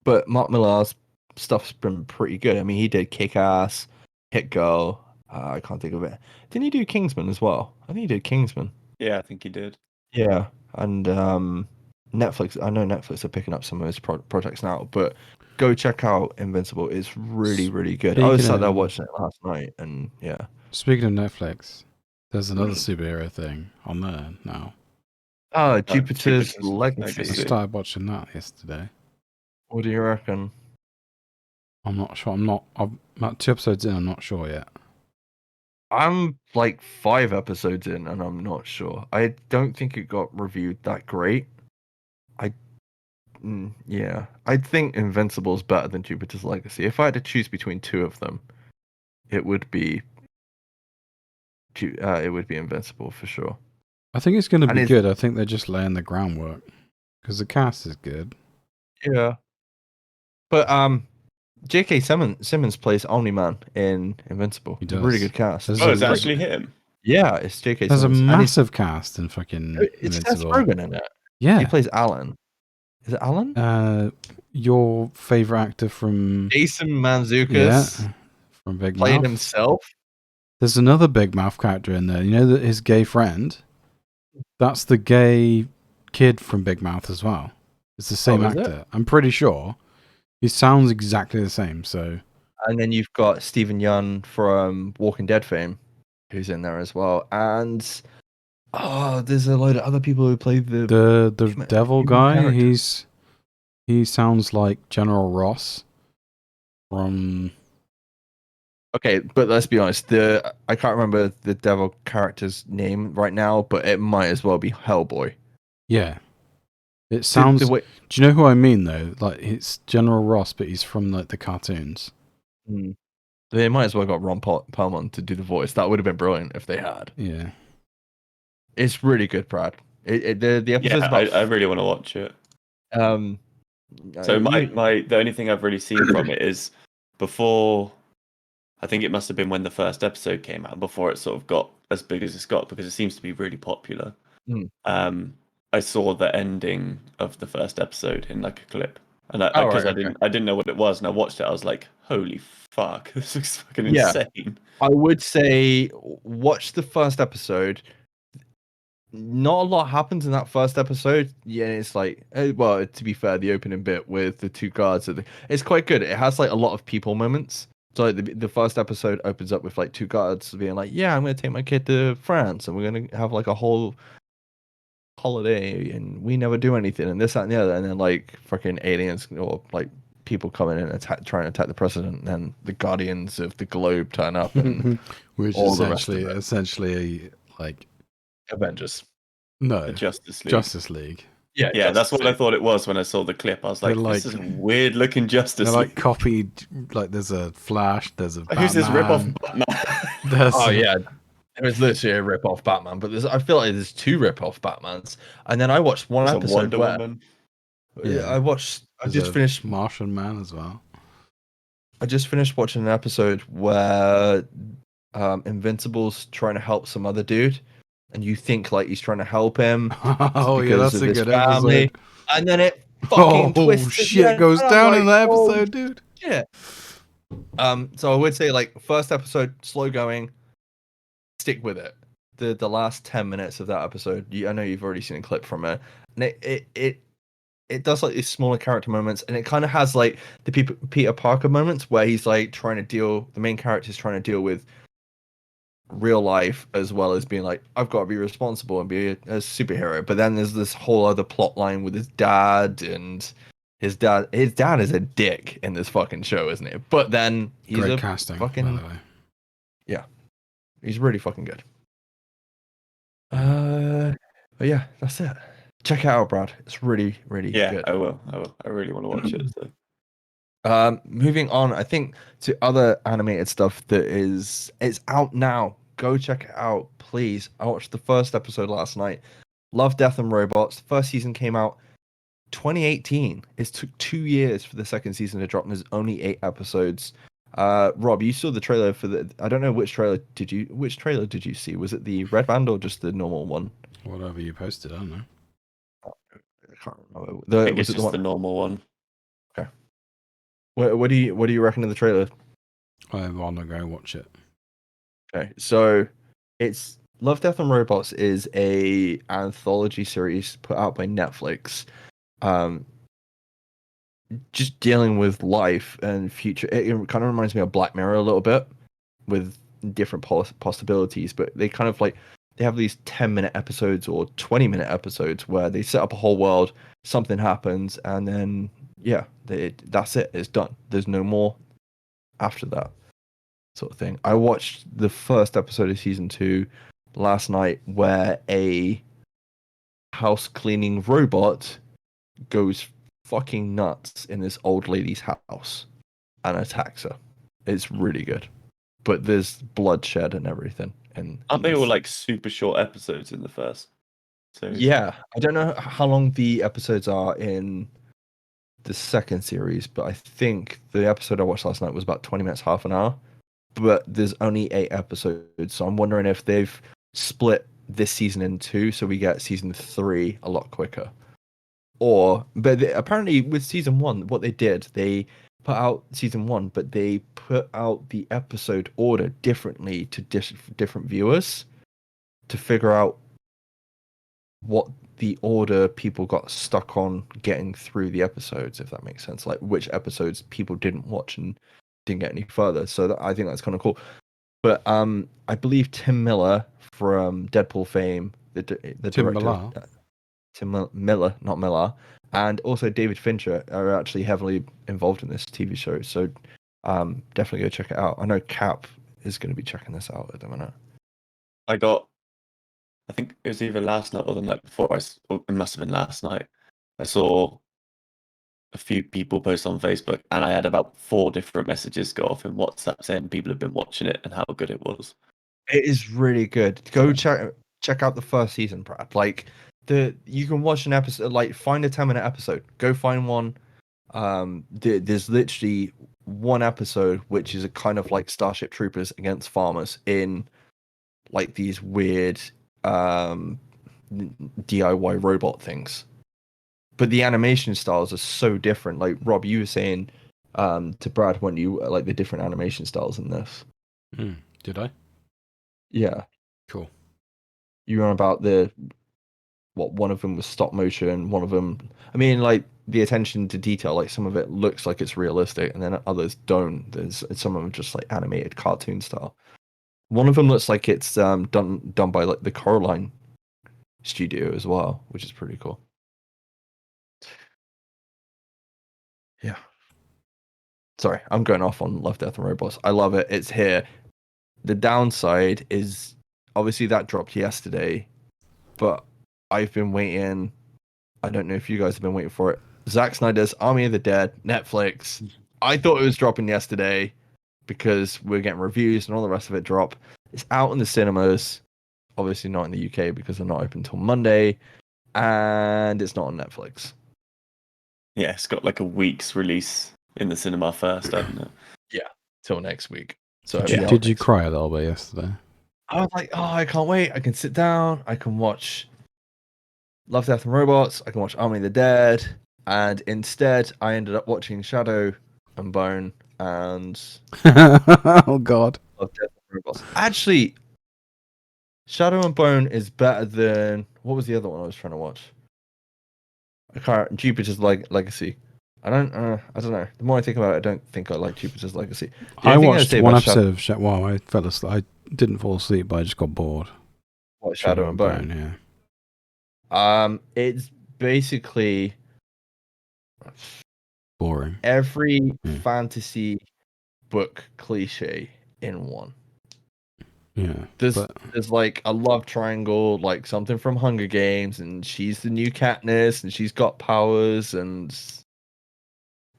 But Mark Millar's stuff's been pretty good. I mean, he did Kick-Ass, Hit Girl. I can't think of it. Didn't he do Kingsman as well? I think he did Kingsman. Yeah, I think he did. Yeah, and Netflix. I know Netflix are picking up some of his projects now, but go check out Invincible. It's really, really good. I was sat there watching it last night, and yeah. Speaking of Netflix, there's another superhero thing on there now. Oh, Jupiter's Legacy. I started watching that yesterday. What do you reckon? I'm not sure. I'm about 2 episodes in. I'm not sure yet. I'm like 5 episodes in, and I'm not sure. I don't think it got reviewed that great. Yeah, I think Invincible's better than Jupiter's Legacy. If I had to choose between 2 of them, it would be Invincible for sure. I think it's going to be good. I think they're just laying the groundwork because the cast is good. Yeah, but J.K. Simmons plays Omni-Man in Invincible. He does. Really good cast. It's actually him. Yeah, it's J.K. There's Simmons. There's a massive cast in fucking it's Invincible. Seth Rogen in it. Yeah, he plays Alan. Is it Alan? Your favorite actor from Jason Mantzoukas. From Big Mouth. Played himself. There's another Big Mouth character in there. You know that his gay friend? That's the gay kid from Big Mouth as well. It's the same actor. I'm pretty sure. He sounds exactly the same. So. And then you've got Stephen Yeun from Walking Dead fame, who's in there as well. And there's a load of other people who play the devil guy. Characters. He sounds like General Ross from. Okay, but let's be honest. I can't remember the devil character's name right now, but it might as well be Hellboy. Yeah, it sounds. Do you know who I mean though? Like it's General Ross, but he's from like the cartoons. They might as well got Ron Perlman to do the voice. That would have been brilliant if they had. Yeah, it's really good, Brad. The episode's I really want to watch it. So the only thing I've really seen from it is before. I think it must have been when the first episode came out, before it sort of got as big as it's got, because it seems to be really popular. I saw the ending of the first episode in like a clip, and I didn't know what it was, and I watched it. I was like, "Holy fuck, this looks fucking insane." I would say watch the first episode. Not a lot happens in that first episode. Yeah, it's like, well, to be fair, the opening bit with the 2 guards, it's quite good. It has like a lot of people moments. So like, the first episode opens up with like 2 guards being like, "Yeah, I'm gonna take my kid to France, and we're gonna have like a whole holiday, and we never do anything, and this, that, and the other." And then like fucking aliens or like people coming in and trying to attack the president, and then the Guardians of the Globe turn up, and which is essentially like Avengers. No, Justice League. Yeah, that's what I thought it was when I saw the clip. I was like, this is a weird looking Justice League. Like copied, like there's a Flash, there's a Batman. Who's this rip-off Batman? Oh yeah, it was literally a rip-off Batman, but I feel like there's two rip-off Batmans. And then I watched one There's a episode Wonder where Woman. Yeah. I just finished Martian Man as well. I just finished watching an episode where Invincible's trying to help some other dude, and you think like he's trying to help him Oh yeah, because that's of a his good family, episode. and then it fucking Oh twists at the shit end, goes and I'm down in like, that "Oh, episode, dude. shit." So I would say like first episode slow going, stick with it. The last 10 minutes of that episode, I know you've already seen a clip from it, and it does like these smaller character moments, and it kind of has like the Peter Parker moments where he's like the main character's trying to deal with real life as well as being like, I've got to be responsible and be a superhero. But then there's this whole other plot line with his dad, and his dad is a dick in this fucking show, isn't it? But then he's Great a casting, fucking, by the way. yeah, he's really fucking good. But yeah, that's it. Check it out, Brad. It's really, really good. I will. I really want to watch it. So. Moving on, I think to other animated stuff that it's out now. Go check it out, please. I watched the first episode last night. Love, Death and Robots. The first season came out 2018. It took 2 years for the second season to drop, and there's only 8 episodes. Rob, you saw the trailer for the. I don't know which trailer did you see? Was it the red band or just the normal one? Whatever you posted, I don't know. I can't remember. I think it's just the normal one. Okay. What do you reckon of the trailer? I want to go watch it. Okay, so it's Love, Death and Robots is a anthology series put out by Netflix, just dealing with life and future. It kind of reminds me of Black Mirror a little bit, with different possibilities. But they kind of like they have these 10-minute episodes or 20-minute episodes where they set up a whole world, something happens, and then that's it. It's done. There's no more after that. Sort of thing. I watched the first episode of season 2 last night, where a house cleaning robot goes fucking nuts in this old lady's house and attacks her. It's really good, but there's bloodshed and everything. And aren't they all like super short episodes in the first? So yeah, I don't know how long the episodes are in the second series, but I think the episode I watched last night was about 20 minutes, half an hour. But there's only 8 episodes, so I'm wondering if they've split this season in 2, so we get season 3 a lot quicker. Apparently with season 1, what they did, they put out season 1, but they put out the episode order differently to different viewers to figure out what the order people got stuck on getting through the episodes, if that makes sense. Like which episodes people didn't watch and didn't get any further. So I think that's kind of cool. But I believe Tim Miller from Deadpool fame, the director, Tim Miller, not Miller, and also David Fincher are actually heavily involved in this TV show. So definitely go check it out. I know Cap is going to be checking this out at the minute. I think it was either last night or the night before. It must have been last night. I saw a few people post on Facebook, and I had about 4 different messages go off in WhatsApp saying people have been watching it and how good it was. It is really good. Go check out the first season, Brad. Like you can watch an episode, like find a 10-minute episode. Go find one. There's literally one episode which is a kind of like Starship Troopers against farmers in like these weird DIY robot things. But the animation styles are so different. Like Rob, you were saying to Brad when you like the different animation styles in this. Did I? Yeah. Cool. You were on about one of them was stop motion, one of them. I mean, like the attention to detail. Like some of it looks like it's realistic, and then others don't. There's some of them just like animated cartoon style. One of them looks like it's done by like the Coraline studio as well, which is pretty cool. Yeah. Sorry, I'm going off on Love, Death and Robots. I love it. It's here. The downside is obviously that dropped yesterday, but I've been waiting. I don't know if you guys have been waiting for it. Zack Snyder's Army of the Dead, Netflix. I thought it was dropping yesterday. because we're getting reviews and all the rest of it drop. It's out in the cinemas, obviously not in the UK because they're not open until Monday, and it's not on Netflix. Yeah, it's got like a week's release in the cinema first, hasn't it? Yeah, till next week. So Did you cry a little bit yesterday? I was like, oh, I can't wait. I can sit down. I can watch Love, Death and Robots. I can watch Army of the Dead. And instead, I ended up watching Shadow and Bone and Oh, God. Love, Death and Robots. Actually, Shadow and Bone is better than... What was the other one I was trying to watch? I can't... Jupiter's Legacy. I don't know. The more I think about it, I don't think I like Jupiter's Legacy. I watched one episode of Shadow. Wow, I fell asleep. I didn't fall asleep, but I just got bored. What, Shadow and Bone? Yeah. It's basically boring. Every fantasy book cliche in one. Yeah. There's like a love triangle, like something from Hunger Games, and she's the new Katniss, and she's got powers, and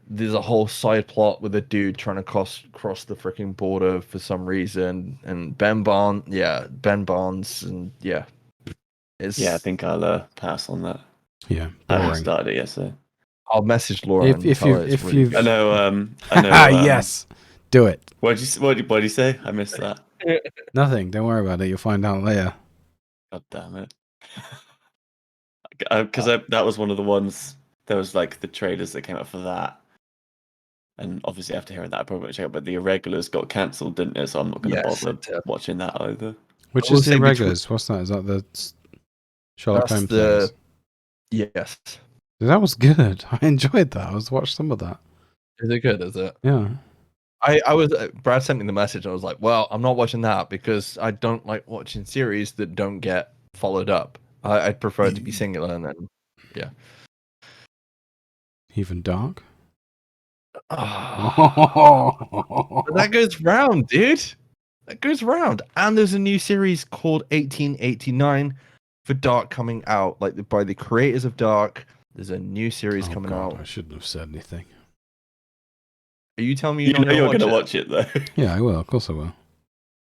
there's a whole side plot with a dude trying to cross the freaking border for some reason, and Ben Barnes, and yeah. I think I'll pass on that. Yeah, I haven't started it yet, so I'll message Laura if you I know. yes, do it. What did you say? I missed that. Nothing. Don't worry about it. You'll find out later. God damn it! Because that was one of the ones. There was like the trailers that came out for that, and obviously after hearing that, I probably won't check out. But the Irregulars got cancelled, didn't it? So I'm not going to bother watching that either. Which is the Irregulars? What's that? Is that the Sherlock Holmes things? Yes. That was good. I enjoyed that. I watched some of that. Is it good? Is it? Yeah. I was Brad sent me the message. And I was like, well, I'm not watching that because I don't like watching series that don't get followed up. I'd prefer it to be singular, and then Even Dark. Oh. That goes round, dude. That goes round. And there's a new series called 1889 for Dark coming out, like by the creators of Dark. There's a new series coming out. I shouldn't have said anything. Are you telling me you're going to watch it though? Yeah, I will. Of course I will.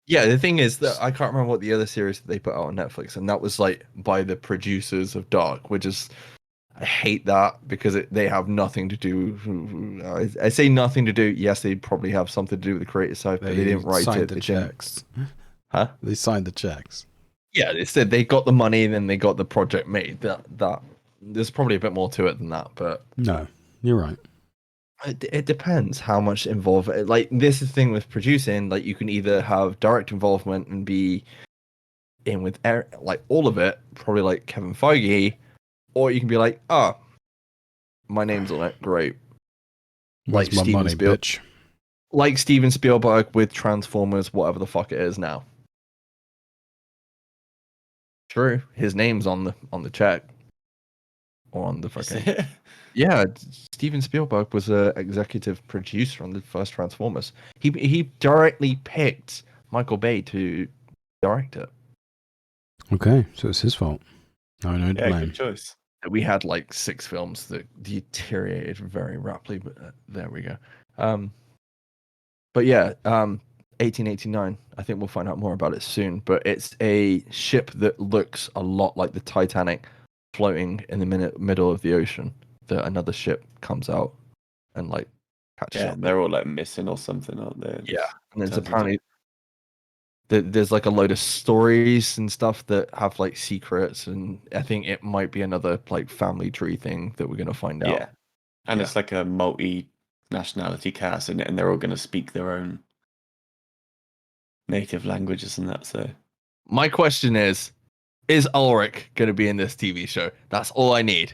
Yeah, the thing is that I can't remember what the other series that they put out on Netflix, and that was like by the producers of Dark, which is, I hate that because they have nothing to do. I say nothing to do. Yes, they probably have something to do with the creative side, but they didn't write signed it. The checks. Huh? They signed the checks. Yeah, they said they got the money, and then they got the project made. That there's probably a bit more to it than that, but no, you're right. It depends how much involvement. Like, this is the thing with producing. Like, you can either have direct involvement and be in with like all of it, probably like Kevin Feige, or you can be like, my name's on it, great. Where's my money, bitch? Like Steven Spielberg with Transformers, whatever the fuck it is now. True, his name's on the check, or on the fucking. Yeah, Steven Spielberg was an executive producer on the first Transformers. He directly picked Michael Bay to direct it. Okay, so it's his fault. I know to blame. Good choice. We had like 6 films that deteriorated very rapidly, but there we go. But yeah, 1889. I think we'll find out more about it soon. But it's a ship that looks a lot like the Titanic, floating in the middle of the ocean. That another ship comes out and like catches up. They're all like missing or something, aren't they? Yeah, and there's apparently there's like a load of stories and stuff that have like secrets, and I think it might be another like family tree thing that we're gonna find out. Yeah, and it's like a multi-nationality cast, and they're all gonna speak their own native languages and that. So, my question is Ulrich gonna be in this TV show? That's all I need.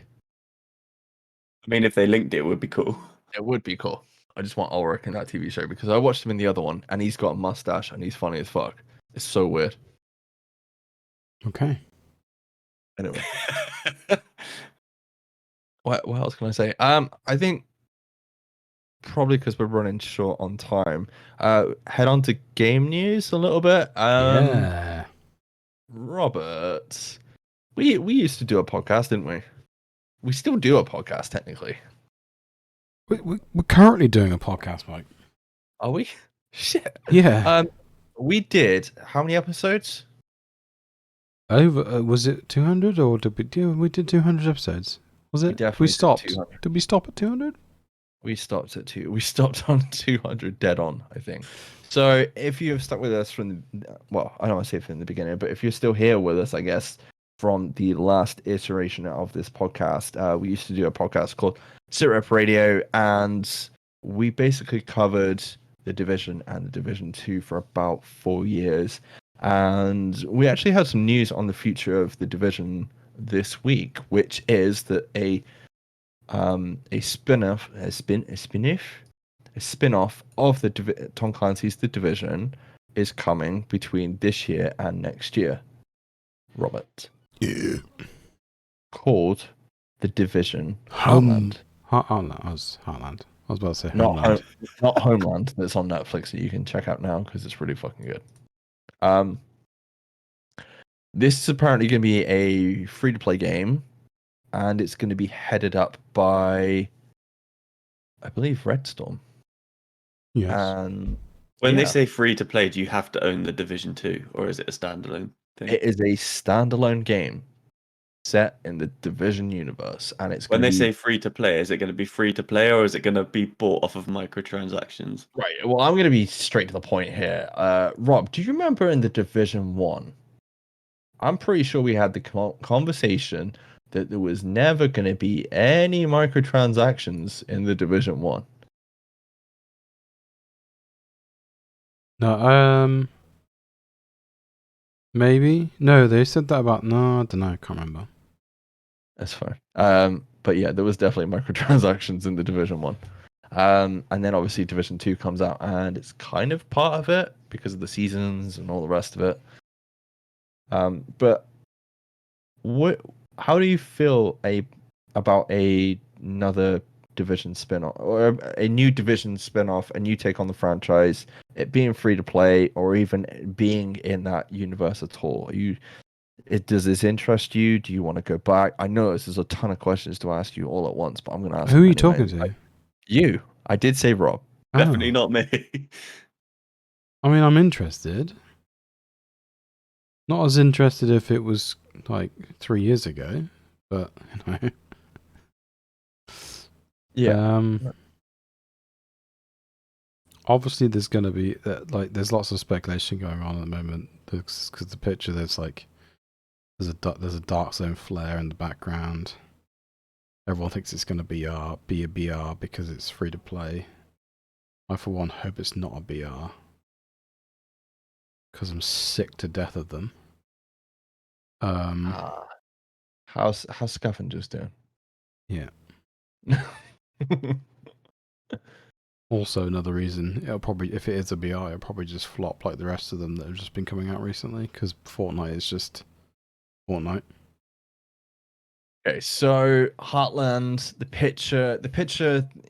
I mean, if they linked it, it would be cool. It would be cool. I just want Ulrich in that TV show because I watched him in the other one, and he's got a mustache and he's funny as fuck. It's so weird. Okay. Anyway, what else can I say? I think probably because we're running short on time. Head on to game news a little bit. Yeah. Robert, we used to do a podcast, didn't we? We still do a podcast technically. We're currently doing a podcast, Mike. Are we? Shit. Yeah. We did how many episodes? Over was it 200 or did we do? We did 200 episodes. Was it? Definitely We stopped. 200. Did we stop at 200? We stopped at two. We stopped on 200 dead on, I think. So if you have stuck with us from the, well, I don't want to say from the beginning, but if you're still here with us, I guess from the last iteration of this podcast, we used to do a podcast called Sitrep Radio, and we basically covered the Division and the Division 2 for about 4 years. And we actually had some news on the future of the Division this week, which is that a spin-off of the Tom Clancy's The Division is coming between this year and next year. Robert. Yeah. Called The Division Heartland. Heartland. I was about to say Not Homeland. not Homeland. That's on Netflix that you can check out now because it's really fucking good. This is apparently going to be a free-to-play game, and it's going to be headed up by, I believe, Redstorm. Yes. And when they say free to play, do you have to own the Division 2, or is it a standalone thing? it is a standalone game set in the Division universe, and it's when they say free to play, is it going to be free to play, or is it going to be bought off of microtransactions? Right. Well, I'm going to be straight to the point here. Rob, do you remember in the Division 1? I'm pretty sure we had the conversation that there was never going to be any microtransactions in the Division 1. No, maybe. No, they said that about. No, I don't know. I can't remember. That's fine. But yeah, there was definitely microtransactions in the Division 1. And then obviously Division 2 comes out, and it's kind of part of it because of the seasons and all the rest of it. But how do you feel about another Division spin-off, or a new Division spin-off, a new take on the franchise, it being free to play, or even being in that universe at all? Does this interest you? Do you want to go back? I know this is a ton of questions to ask you all at once, but I'm going to ask. Who are you anyway. talking to? You. I did say Rob. Definitely not me. I mean, I'm interested. Not as interested if it was like 3 years ago, but you know. Yeah. Obviously, there's going to be there's lots of speculation going on at the moment because the picture there's a dark zone flare in the background. Everyone thinks it's going to be a BR because it's free to play. I for one hope it's not a BR because I'm sick to death of them. How's Scavengers doing? Yeah. Also, another reason it'll probably, if it is a BR, it'll probably just flop like the rest of them that have just been coming out recently because Fortnite is just Fortnite. Okay, so Heartland, the picture,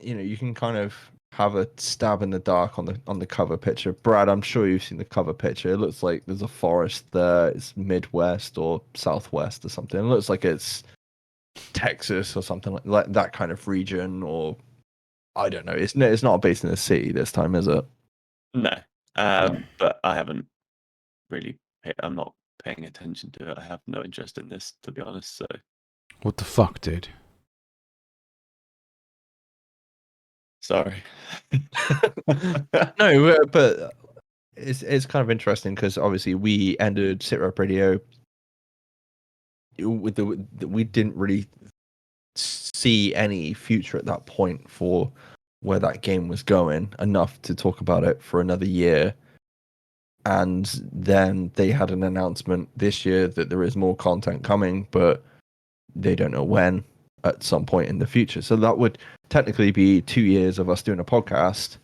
you can kind of have a stab in the dark on the cover picture. Brad, I'm sure you've seen the cover picture. It looks like there's a forest there. It's Midwest or Southwest or something. It looks like it's Texas or something like that kind of region, or I don't know. It's not based in a city this time, is it? No, but I haven't really. I'm not paying attention to it. I have no interest in this, to be honest. So. What the fuck, dude? Sorry. No, but it's kind of interesting because obviously we ended Sitrep Radio with we didn't really see any future at that point for where that game was going enough to talk about it for another year. And then they had an announcement this year that there is more content coming, but they don't know when, at some point in the future. So that would technically be 2 years of us doing a podcast,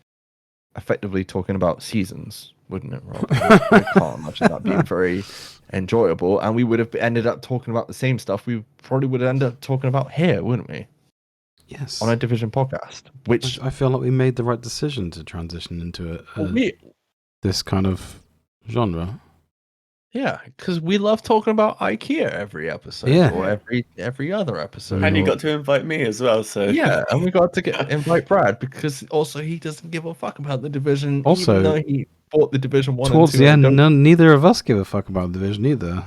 effectively talking about seasons, wouldn't it, Rob? I can't imagine that being very enjoyable. And we would have ended up talking about the same stuff we probably would end up talking about here, wouldn't we? Yes. On a Division podcast, which I feel like we made the right decision to transition into this kind of genre. Yeah, because we love talking about IKEA every episode, Yeah. or every other episode. And you or- got to invite me as well, so Yeah, and we got to invite Brad because also he doesn't give a fuck about the division, Also, even though he bought the Division 1 and towards 2. the and end, don't- neither of us give a fuck about the Division either,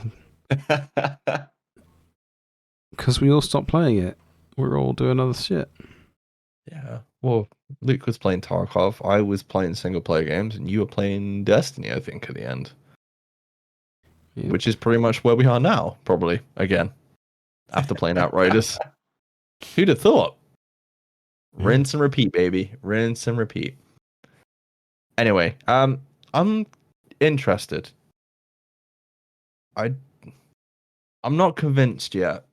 because we all stopped playing it. We're all doing other shit. Yeah, well, Luke was playing Tarkov, I was playing single player games, and you were playing Destiny, I think, at the end. Yep. Which is pretty much where we are now, probably, again, after playing Outriders. Who'd have thought? Yeah. Rinse and repeat, baby. Rinse and repeat. Anyway, I'm interested. I'm not convinced yet.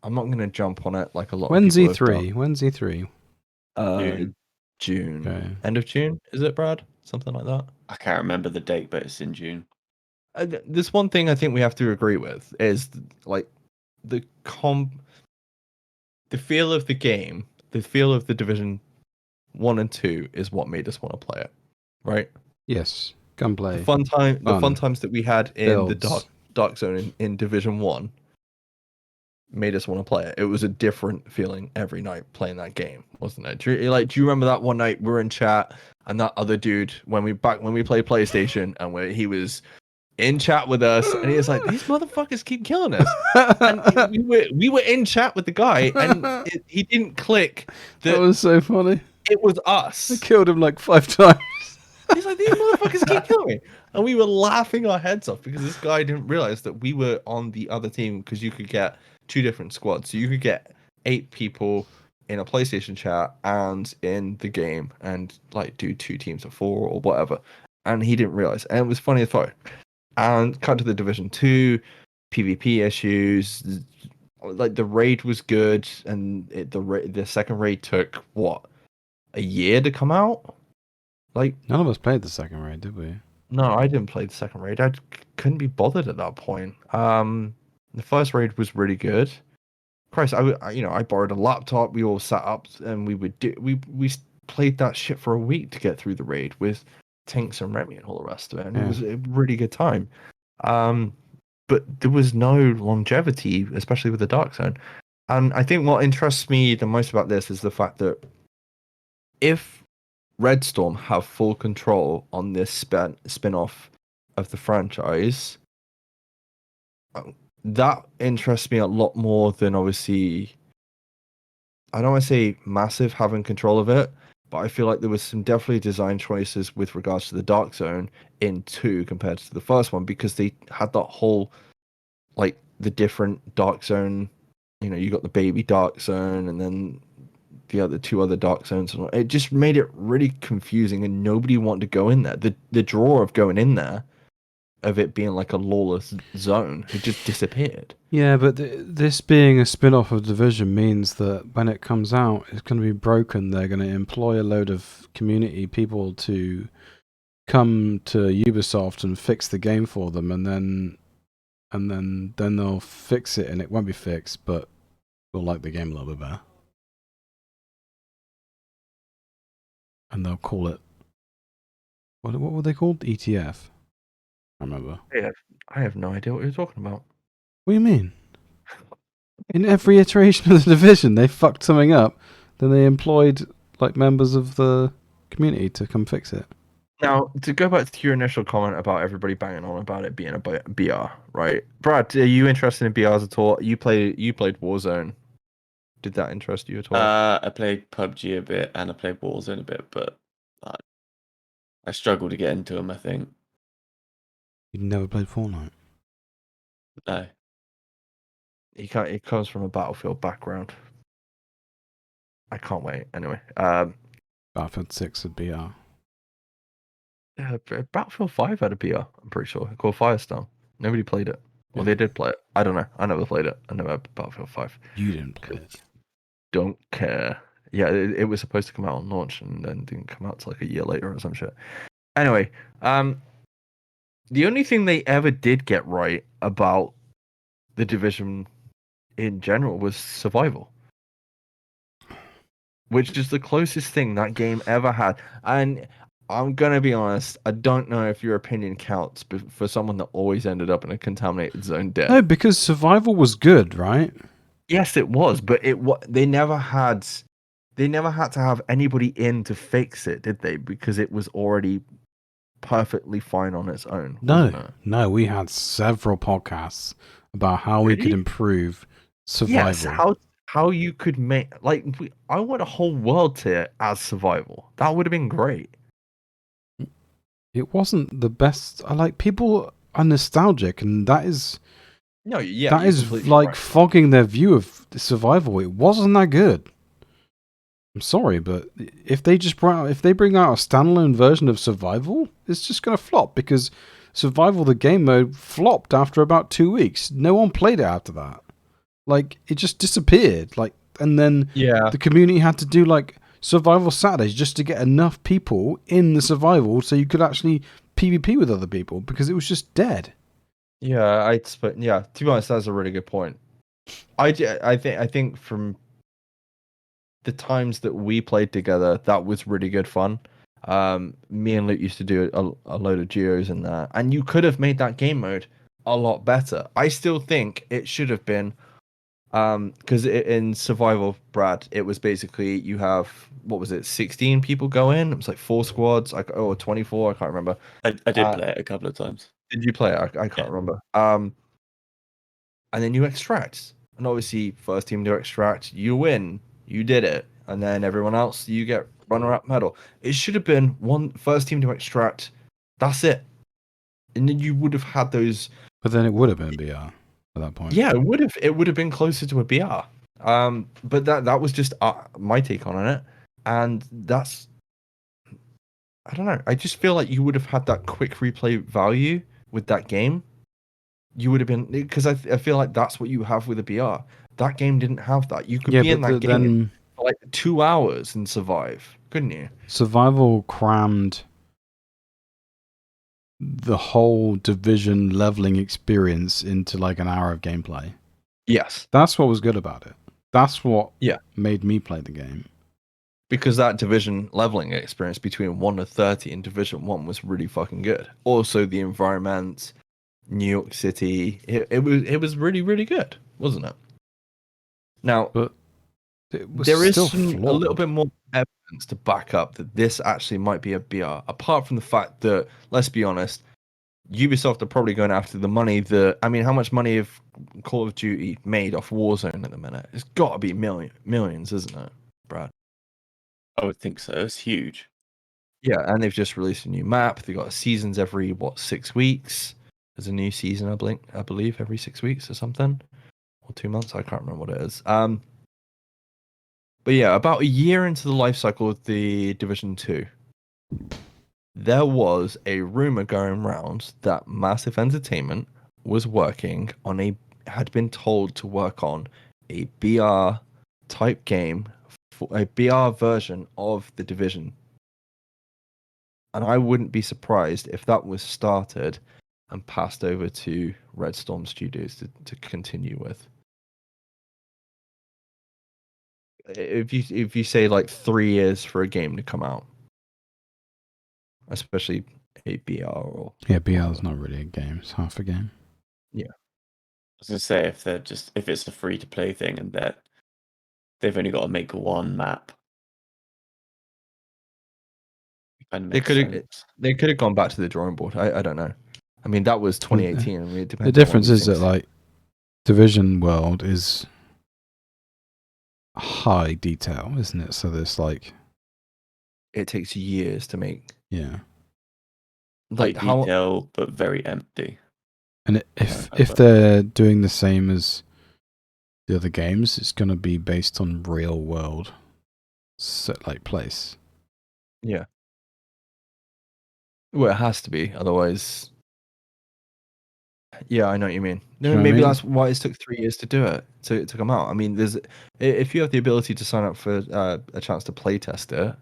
I'm not going to jump on it like a lot When's of people have E3? When's E3? done. June. Okay. End of June, is it, Brad? Something like that. I can't remember the date, but it's in June. There's one thing I think we have to agree with is like the feel of the game, the feel of the Division 1 and 2 is what made us want to play it, right? Yes. Gunplay. The fun times that we had in the Builds. dark zone in Division 1 made us want to play it. It was a different feeling every night playing that game, wasn't it? Do you remember that one night we were in chat and that other dude when we played PlayStation and he was in chat with us and he was like, these motherfuckers keep killing us. And we were in chat with the guy and he didn't click That was so funny. it was us. I killed him like 5 times. He's like, these motherfuckers keep killing me. And we were laughing our heads off because this guy didn't realize that we were on the other team because you could get 2 different squads. So you could get 8 people in a PlayStation chat and in the game and like do 2 teams of 4 or whatever. And he didn't realize. And it was funny as fuck. And cut to the Division 2, PvP issues. Like the raid was good and the second raid took what? A year to come out? Like None of us played the second raid, did we? no, I didn't play the second raid. I couldn't be bothered at that point. The first raid was really good. Christ, I borrowed a laptop. We all sat up and we played that shit for a week to get through the raid with Tinks and Remy and all the rest of it. And it was a really good time. But there was no longevity, especially with the Dark Zone. And I think what interests me the most about this is the fact that if Red Storm have full control on this spin-off of the franchise, that interests me a lot more than obviously, I don't want to say massive having control of it, but I feel like there was some definitely design choices with regards to the Dark Zone in 2 compared to the first one because they had that whole, like, the different Dark Zone, you got the baby Dark Zone and then the other 2 other Dark Zones. It just made it really confusing and nobody wanted to go in there. The draw of going in there, of it being like a lawless zone, it just disappeared. Yeah, but this being a spin-off of Division means that when it comes out, it's going to be broken. They're going to employ a load of community people to come to Ubisoft and fix the game for them, and then they'll fix it, and it won't be fixed, but we'll like the game a little bit better. And they'll call it what were they called? ETF. I remember. I have no idea what you're talking about. What do you mean? In every iteration of the Division, they fucked something up. Then they employed like members of the community to come fix it. Now, to go back to your initial comment about everybody banging on about it being a BR, right? Brad, are you interested in BRs at all? You played Warzone. Did that interest you at all? I played PUBG a bit and I played Warzone a bit, but I struggle to get into them, I think. You never played Fortnite? No. He comes from a Battlefield background. I can't wait. Anyway, Battlefield 6 would be Battlefield 5 had a BR, I'm pretty sure, called Firestone. Nobody played it. Well, they did play it. I don't know. I never played it. I never had Battlefield 5. You didn't play it. Don't care. Yeah, it was supposed to come out on launch and then didn't come out till like a year later or some shit. Anyway, the only thing they ever did get right about the Division in general was survival, which is the closest thing that game ever had. And I'm gonna be honest. I don't know if your opinion counts, but for someone that always ended up in a contaminated zone dead. No, because survival was good, right? Yes, it was, but they never had to have anybody in to fix it, did they? Because it was already perfectly fine on its own, wasn't it? No, we had several podcasts about how we could Really? improve Yes, survival. how you could make I want a whole world tier as survival. That would have been great. It wasn't the best. I like people are nostalgic, and that is No, yeah, that you're is completely like right. fogging their view of survival. It wasn't that good. I'm sorry, but if they bring out a standalone version of survival, it's just gonna flop because survival the game mode flopped after about 2 weeks. No one played it after that. Like it just disappeared. Like and then Yeah. the community had to do like survival Saturdays just to get enough people in the survival so you could actually PvP with other people because it was just dead. Yeah, to be honest, that's a really good point. I think from the times that we played together, that was really good fun. Me and Luke used to do a load of duos in there, and you could have made that game mode a lot better. I still think it should have been, because in survival, Brad, it was basically you have, what was it, 16 people go in. It was like 4 squads, or 24. I can't remember. I did play it a couple of times. Did you play it? I can't remember. And then you extract, and obviously first team to extract, you win, you did it, and then everyone else, you get runner-up medal. It should have been one first team to extract. That's it, and then you would have had those. But then it would have been BR at that point. Yeah, it would have. It would have been closer to a BR. But that was just my take on it, and that's. I don't know. I just feel like you would have had that quick replay value with that game. You would have been, because I feel like that's what you have with a BR. That game didn't have that. You could be in that game for like 2 hours and survive, couldn't you? Survival crammed the whole Division leveling experience into like an hour of gameplay. Yes. That's what was good about it. That's what Yeah. made me play the game. Because that Division leveling experience between 1 to 30 in Division 1 was really fucking good. Also, the environment, New York City, it was really, really good, wasn't it? Now, but it was there is still a little bit more evidence to back up that this actually might be a BR, apart from the fact that, let's be honest, Ubisoft are probably going after the money that, I mean, how much money have Call of Duty made off Warzone at the minute? It's got to be millions, isn't it, Brad? I would think so. It's huge. Yeah, and they've just released a new map. They've got seasons every 6 weeks. There's a new season, I believe, every 6 weeks or something, or 2 months. I can't remember what it is. But yeah, about a year into the life cycle of the Division 2, there was a rumor going around that Massive Entertainment was had been told to work on a BR type game, for a BR version of the Division. And I wouldn't be surprised if that was started and passed over to Red Storm Studios to continue with. If you say like 3 years for a game to come out, especially a BR or BR is not really a game; it's half a game. Yeah, I was gonna say if it's a free to play thing and they've only got to make one map. they could have gone back to the drawing board. I don't know. I mean, that was 2018. I mean, it depends. The difference is that like Division World is high detail, isn't it? So there's like it takes years to make. Yeah, like high detail but very empty. And if they're doing the same as the other games, it's going to be based on real world place. Yeah. Well, it has to be, otherwise. Yeah, I know what you mean. Maybe that's why it took 3 years to do it, to come out. I mean, if you have the ability to sign up for a chance to play test it,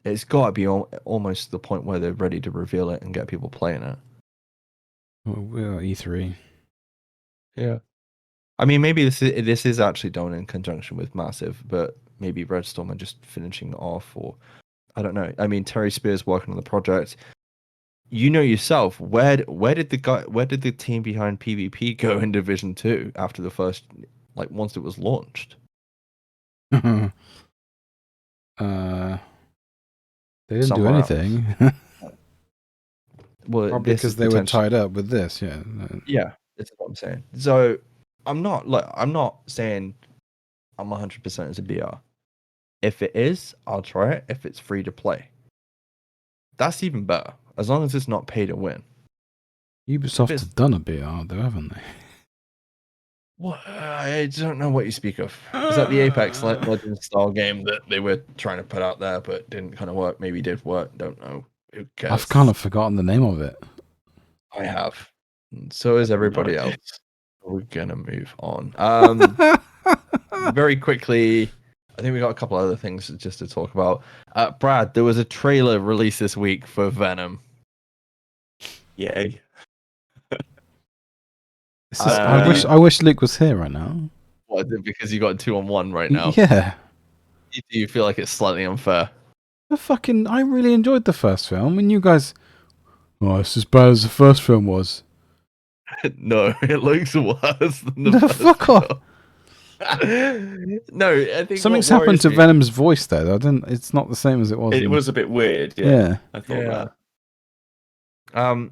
it's got to be almost the point where they're ready to reveal it and get people playing it. Well, we're at E3. Yeah. I mean, maybe this is actually done in conjunction with Massive, but maybe Red Storm are just finishing it off, or I don't know. I mean, Terry Spears working on the project. You know yourself. Where did the team behind PvP go in Division 2 after the first, like once it was launched? They didn't do Somewhere anything. Well, Probably this is because they were potentially tied up with this. Yeah. yeah. That's what I'm saying. So I'm not saying I'm 100% as a BR. If it is, I'll try it. If it's free to play, that's even better. As long as it's not pay to win. Ubisoft It's- have done a BR though, haven't they? What? I don't know what you speak of. Is that the Apex Legends style game that they were trying to put out there, but didn't kind of work? Maybe did work. Don't know. Who cares? I've kind of forgotten the name of it. I have. And so is everybody No else. idea. We're gonna move on. Very quickly. I think we got a couple other things just to talk about. Brad, there was a trailer released this week for Venom. Yay. I wish Luke was here right now. What is it, because you got a 2-on-1 right now? Yeah. Do you feel like it's slightly unfair? I really enjoyed the first film, and you guys, oh, it's as bad as the first film was. No, it looks worse than the No, first fuck off. film. No, I think Something's what happened worries to me- Venom's voice there. It's not the same as it was. It was a bit weird. Yeah. Yeah. I thought Yeah. that.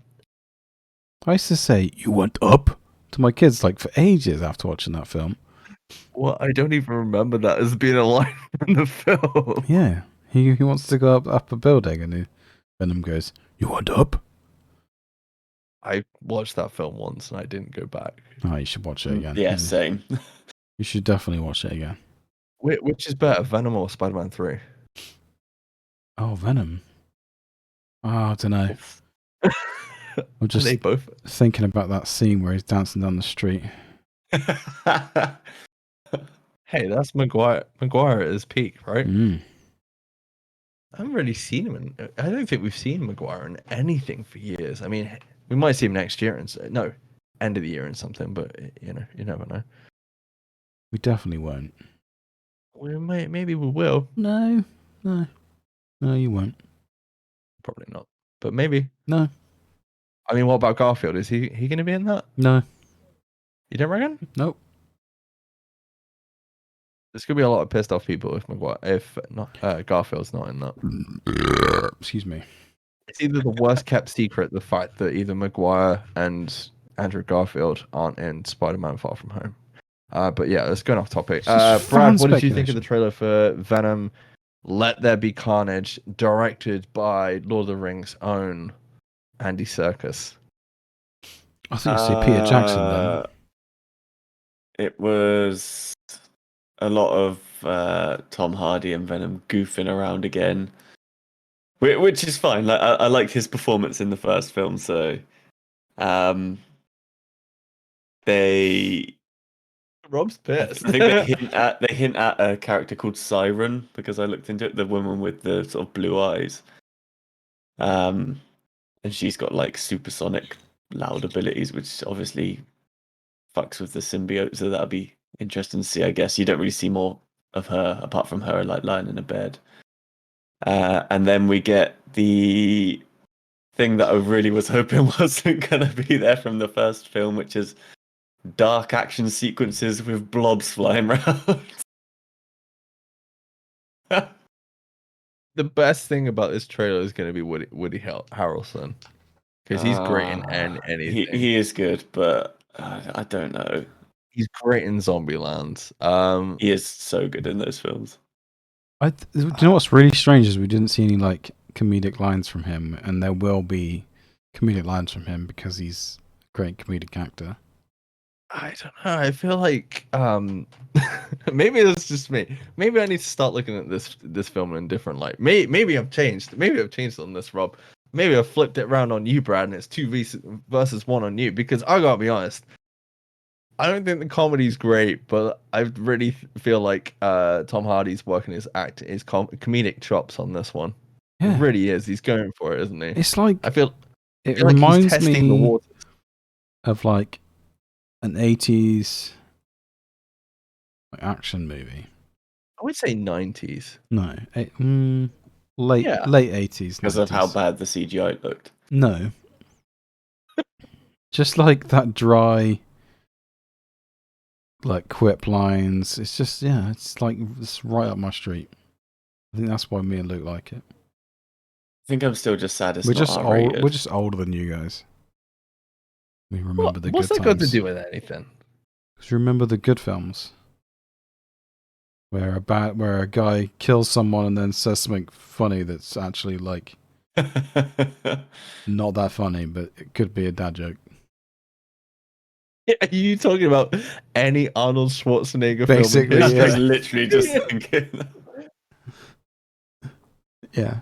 I used to say, "You went up" to my kids like for ages after watching that film. Well, I don't even remember that as being a line from the film. Yeah. He wants to go up a building, and Venom goes, "You went up." I watched that film once and I didn't go back. Oh, you should watch it again. Yeah, same. You should definitely watch it again. Which is better, Venom or Spider-Man 3? Oh, Venom. Oh, I don't know. I'm Are just they both? thinking about that scene where he's dancing down the street. Hey, that's Maguire at his peak, right? Mm. I haven't really seen him I don't think we've seen Maguire in anything for years. I mean, we might see him next year end of the year and something, but you never know. We definitely won't. Maybe we will. No, you won't. Probably not, but maybe. No, I mean, what about Garfield? Is he going to be in that? no, You don't reckon? nope. There's going to be a lot of pissed off people if Garfield's not in that. Excuse me. It's either the worst kept secret, the fact that either Maguire and Andrew Garfield aren't in Spider-Man Far From Home. But yeah, let's go off topic. This is Brad, fan what did you think of speculation. the trailer for Venom Let There Be Carnage, directed by Lord of the Rings' own Andy Serkis? I think you say Peter Jackson then. It was a lot of Tom Hardy and Venom goofing around again, which is fine. Like I liked his performance in the first film, so they. Rob's pissed. I think they hint at a character called Siren, because I looked into it, the woman with the sort of blue eyes. And she's got like supersonic loud abilities, which obviously fucks with the symbiote, so that'll be interesting to see. I guess you don't really see more of her apart from her like lying in a bed. And then we get the thing that I really was hoping wasn't gonna be there from the first film, which is dark action sequences with blobs flying around. The best thing about this trailer is going to be Woody Harrelson, because he's great in anything. He is good, but I don't know. He's great in Zombieland. He is so good in those films. Do you know what's really strange is we didn't see any like comedic lines from him, and there will be comedic lines from him because he's a great comedic actor. I don't know. I feel like maybe it's just me. Maybe I need to start looking at this film in a different light. Maybe I've changed. Maybe I've changed on this, Rob. Maybe I've flipped it around on you, Brad, and it's 2 versus 1 on you. Because I gotta be honest, I don't think the comedy's great, but I really feel like Tom Hardy's working his comedic chops on this one. Yeah. It really is. He's going for it, isn't he? It's like I feel it like he's reminds testing the me waters. of like an 80s action movie. I would say 90s. No, late 80s, because of how bad the CGI looked. No, just like that dry, like quip lines. It's just it's like it's right up my street. I think that's why me and Luke like it. I think I'm still just sad it's We're not just R-rated. We're just older than you guys. We remember the good times. What's that got to do with anything? Because remember the good films. Where a guy kills someone and then says something funny that's actually like not that funny, but it could be a dad joke. Are you talking about any Arnold Schwarzenegger Basically, film? I was literally just thinking. Yeah.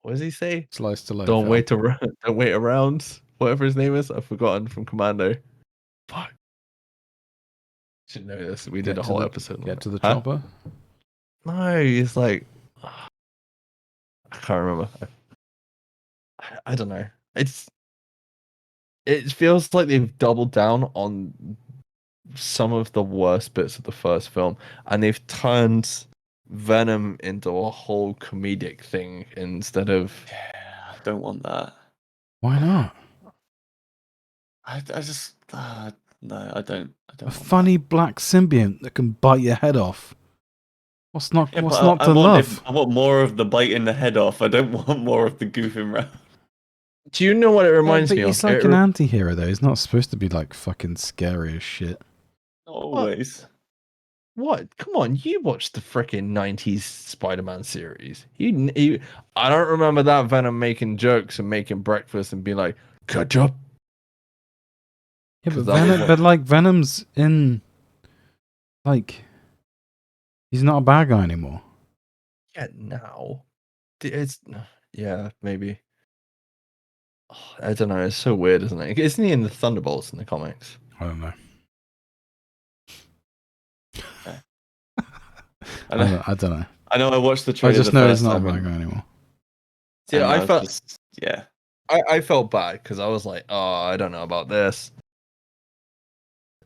What does he say? Slice to life. Don't wait around. Whatever his name is, I've forgotten from Commando. Fuck. Should know this. We did a whole episode. Get to the chopper. No, it's like I can't remember. I don't know. It feels like they've doubled down on some of the worst bits of the first film, and they've turned Venom into a whole comedic thing instead of. Yeah, I don't want that. Why not? I just no, I don't. A funny black symbiont that can bite your head off. What's not to love? I want more of the biting the head off. I don't want more of the goofing around. Do you know what it reminds me of? He's like an anti-hero though. He's not supposed to be like fucking scary as shit. Not always. What? Come on, you watched the freaking 90s Spider-Man series. I don't remember that Venom making jokes and making breakfast and being like, ketchup. Yeah, but Venom's in, like, he's not a bad guy anymore. Yeah, now. Yeah, maybe. Oh, I don't know. It's so weird, isn't it? Isn't he in the Thunderbolts in the comics? I don't know. I don't know. I know I watched the trailer. I just know he's not a bad guy anymore. Yeah, I felt bad because I was like, oh, I don't know about this.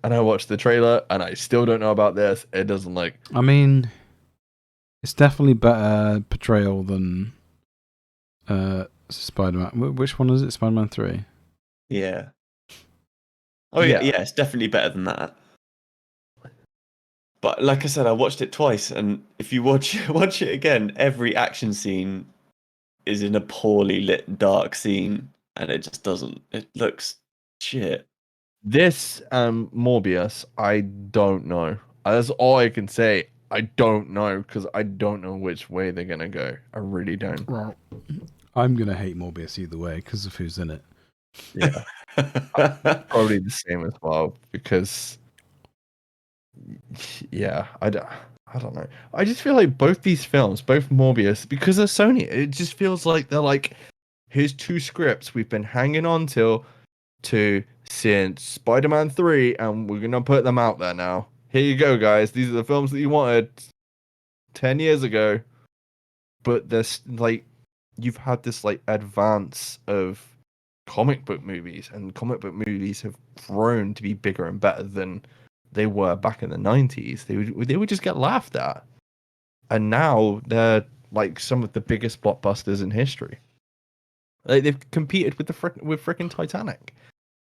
And I watched the trailer and I still don't know about this. It doesn't like. I mean, it's definitely better portrayal than Spider-Man. Which one is it? Spider-Man 3? Yeah. Oh yeah, it's definitely better than that. But like I said, I watched it twice, and if you watch it again, every action scene is in a poorly lit, dark scene, and it just doesn't. It looks shit. This Morbius, I don't know. That's all I can say. I don't know because I don't know which way they're gonna go. I really don't. Well, I'm gonna hate Morbius either way because of who's in it. Yeah, probably the same as well because. Yeah, I don't know. I just feel like both these films, both Morbius, because they're Sony, it just feels like they're like, here's two scripts we've been hanging on to since Spider-Man 3, and we're gonna put them out there now. Here you go, guys. These are the films that you wanted 10 years ago. But there's like, you've had this like advance of comic book movies, and comic book movies have grown to be bigger and better than they were back in the 90s. They would just get laughed at. And now they're like some of the biggest blockbusters in history. Like they've competed with freaking Titanic.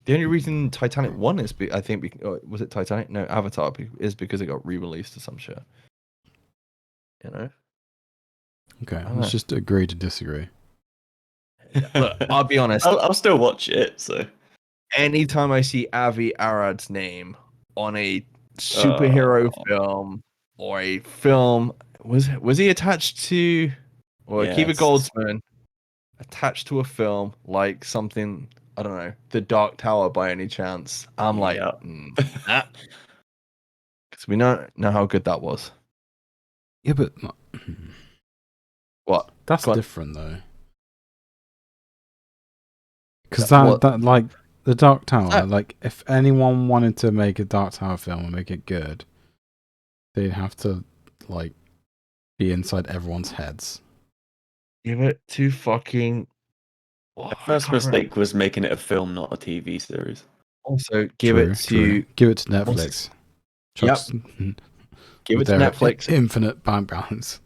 The only reason Titanic won is I think was it Titanic? No, Avatar is because it got re-released or some shit. You know? Okay, let's just agree to disagree. Look, I'll be honest. I'll still watch it. So anytime I see Avi Arad's name on a superhero film or a film, was he attached to, or Akiva Goldsman attached to a film like something, I don't know, The Dark Tower by any chance? I'm like, because we know how good that was. Yeah, but what? That's different though. Because that like The Dark Tower, like if anyone wanted to make a Dark Tower film and make it good, they'd have to like be inside everyone's heads. Give it to fucking. The first mistake was making it a film, not a TV series. Also, give it to Netflix. Yep. Give it to Netflix. Infinite bank balance.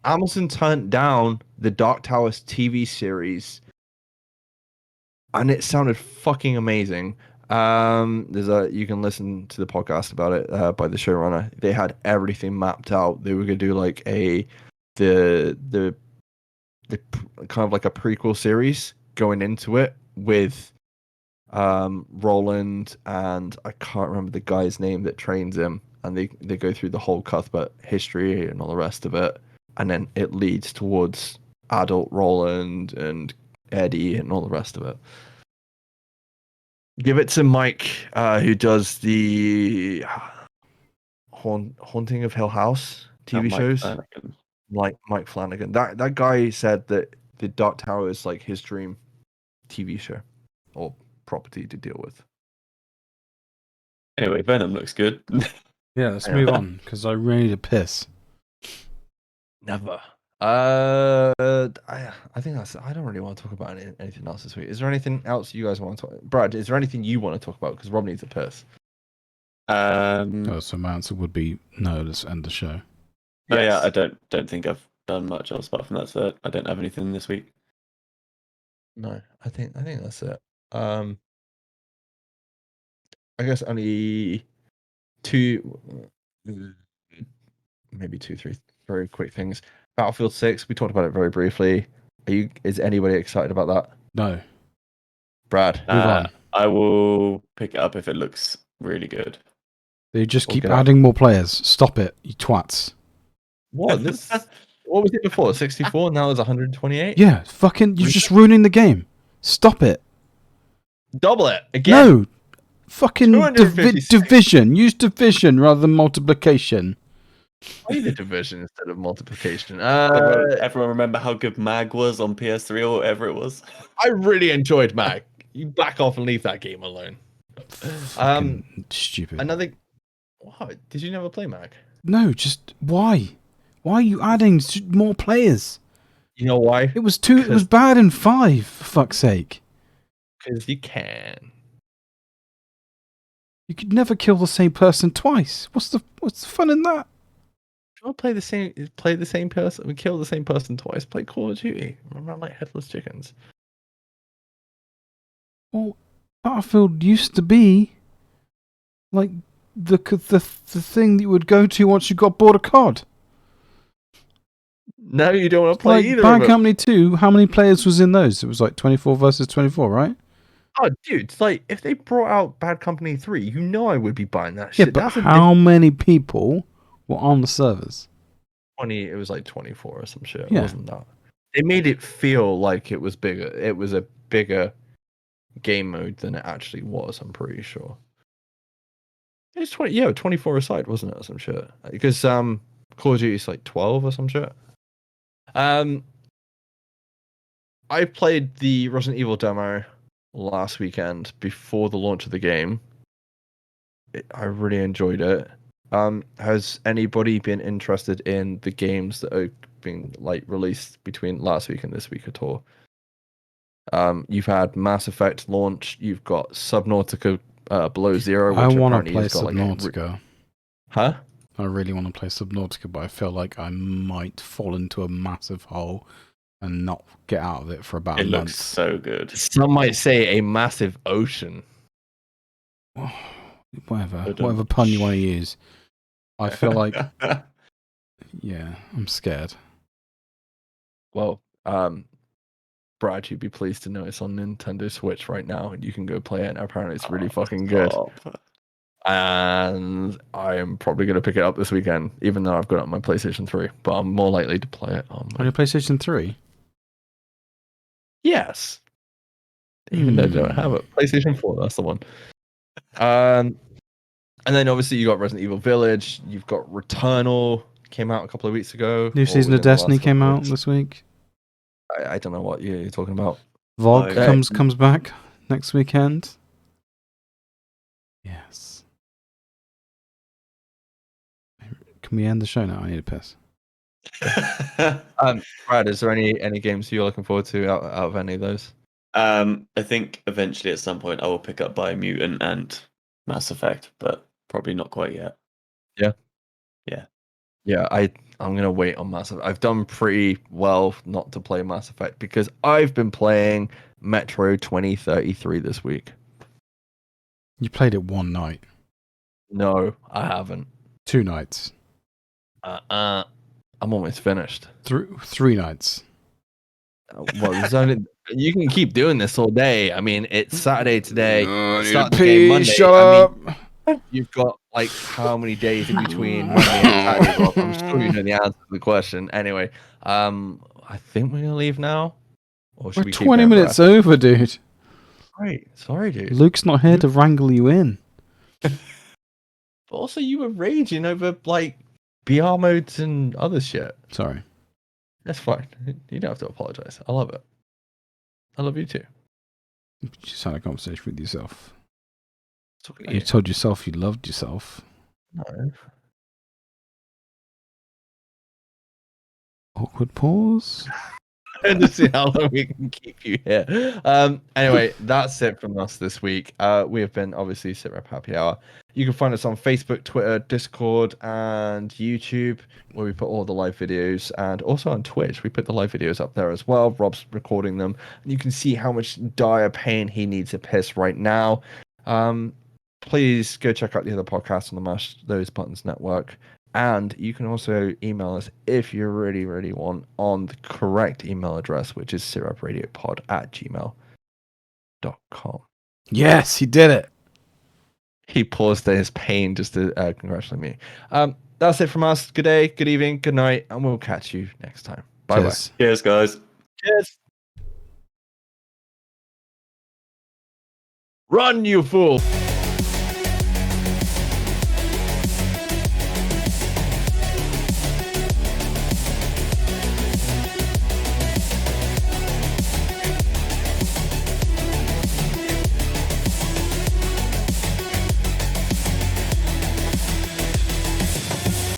Amazon turned down the Dark Towers TV series, and it sounded fucking amazing. You can listen to the podcast about it by the showrunner. They had everything mapped out. They were gonna do like the kind of like a prequel series going into it with Roland, and I can't remember the guy's name that trains him, and they go through the whole Cuthbert history and all the rest of it, and then it leads towards adult Roland and Eddie and all the rest of it. Give it to Mike, who does the Haunting of Hill House TV shows. Flanagan. Like Mike Flanagan. That guy said that the Dark Tower is like his dream TV show or property to deal with. Anyway, Venom looks good. Yeah, let's move on because I really need a piss. Never. I think that's. I don't really want to talk about anything else this week. Is there anything else you guys want to talk? Brad, is there anything you want to talk about? Because Rob needs a piss. So my answer would be no. Let's end the show. Yes. Yeah, I don't think I've done much else apart from that. So I don't have anything this week. No, I think that's it. I guess only two, maybe two, three very quick things. Battlefield 6, we talked about it very briefly. Is anybody excited about that? No. Brad, move on. I will pick it up if it looks really good. They just keep adding more players. Stop it, you twats. What? What was it before? 64? Now it's 128? Yeah, fucking, you're just ruining the game. Stop it. Double it again. No. Fucking division. Use division rather than multiplication. Why the division instead of multiplication? Everyone remember how good Mag was on PS3 or whatever it was? I really enjoyed Mag. You back off and leave that game alone. Stupid. Another. What? Did you never play Mag? No, just why? Why are you adding more players? You know why? It was two. It was bad in 5. For fuck's sake. Because you can. You could never kill the same person twice. What's the fun in that? Don't play the same person. We kill the same person twice. Play Call of Duty. Remember, like headless chickens. Well, Battlefield used to be like the thing that you would go to once you got bored of COD. No, you don't want to play like either. Bad Company 2, how many players was in those? It was like 24 versus 24, right? Oh, dude, it's like if they brought out Bad Company 3, you know I would be buying that shit. Yeah, but how many people were on the servers? 20, it was like 24 or some shit. Yeah. It wasn't that. They made it feel like it was bigger. It was a bigger game mode than it actually was, I'm pretty sure. It's 24 aside, wasn't it, or some shit? Because Call of Duty is like 12 or some shit. I played the Resident Evil demo last weekend before the launch of the game. I really enjoyed it. Has anybody been interested in the games that are being like released between last week and this week at all? You've had Mass Effect launch. You've got Subnautica Below Zero. Which I want to play has got, Subnautica. Like, huh? I really want to play Subnautica, but I feel like I might fall into a massive hole and not get out of it for about a month. It looks so good. Some might say a massive ocean. Whatever pun you want to use. I feel like, yeah, I'm scared. Well, Brad, you'd be pleased to know it's on Nintendo Switch right now, and you can go play it. And apparently, it's really fucking good. And I'm probably going to pick it up this weekend, even though I've got it on my PlayStation 3. But I'm more likely to play it on your PlayStation 3. Yes. Even though I don't have it. PlayStation 4, that's the one. And then obviously you got Resident Evil Village. You've got Returnal, came out a couple of weeks ago. New season of Destiny came out this week. I don't know what you're talking about. VOG comes back next weekend. Yes. Can we end the show now? I need a piss. Brad, is there any games you're looking forward to out of any of those? I think eventually at some point I will pick up Biomutant and Mass Effect, but probably not quite yet. Yeah. Yeah. Yeah, I'm gonna wait on Mass Effect. I've done pretty well not to play Mass Effect because I've been playing Metro 2033 this week. You played it one night. No, I haven't. 2 nights. I'm almost finished. 3 nights. Well, there's only you can keep doing this all day. I mean, it's Saturday today. I need Start to the game pee. Monday. Shut I up. mean, you've got like how many days in between Monday and Saturday? Well, I'm sure you know the answer to the question. Anyway, I think we're gonna leave now, or should We're we keep 20 going, minutes Brad? over, dude. Sorry, dude. Luke's not here to wrangle you in. But also, you were raging over like BR modes and other shit. Sorry. That's fine. You don't have to apologize. I love it. I love you too. You just had a conversation with yourself. Okay. You told yourself you loved yourself. No. Awkward pause. And to see how long we can keep you here. Anyway, that's it from us this week. We have been obviously Sitrep Happy Hour. You can find us on Facebook, Twitter, Discord, and YouTube, where we put all the live videos, and also on Twitch. We put the live videos up there as well. Rob's recording them, and you can see how much dire pain he needs to piss right now. Please go check out the other podcasts on the Mash Those Buttons Network. And you can also email us if you really, really want on the correct email address, which is sirupradiopod@gmail.com. Yes, he did it. He paused there, his pain just to congratulate me. That's it from us. Good day, good evening, good night, and we'll catch you next time. Bye-bye. Cheers. Cheers, guys. Cheers. Run, you fool!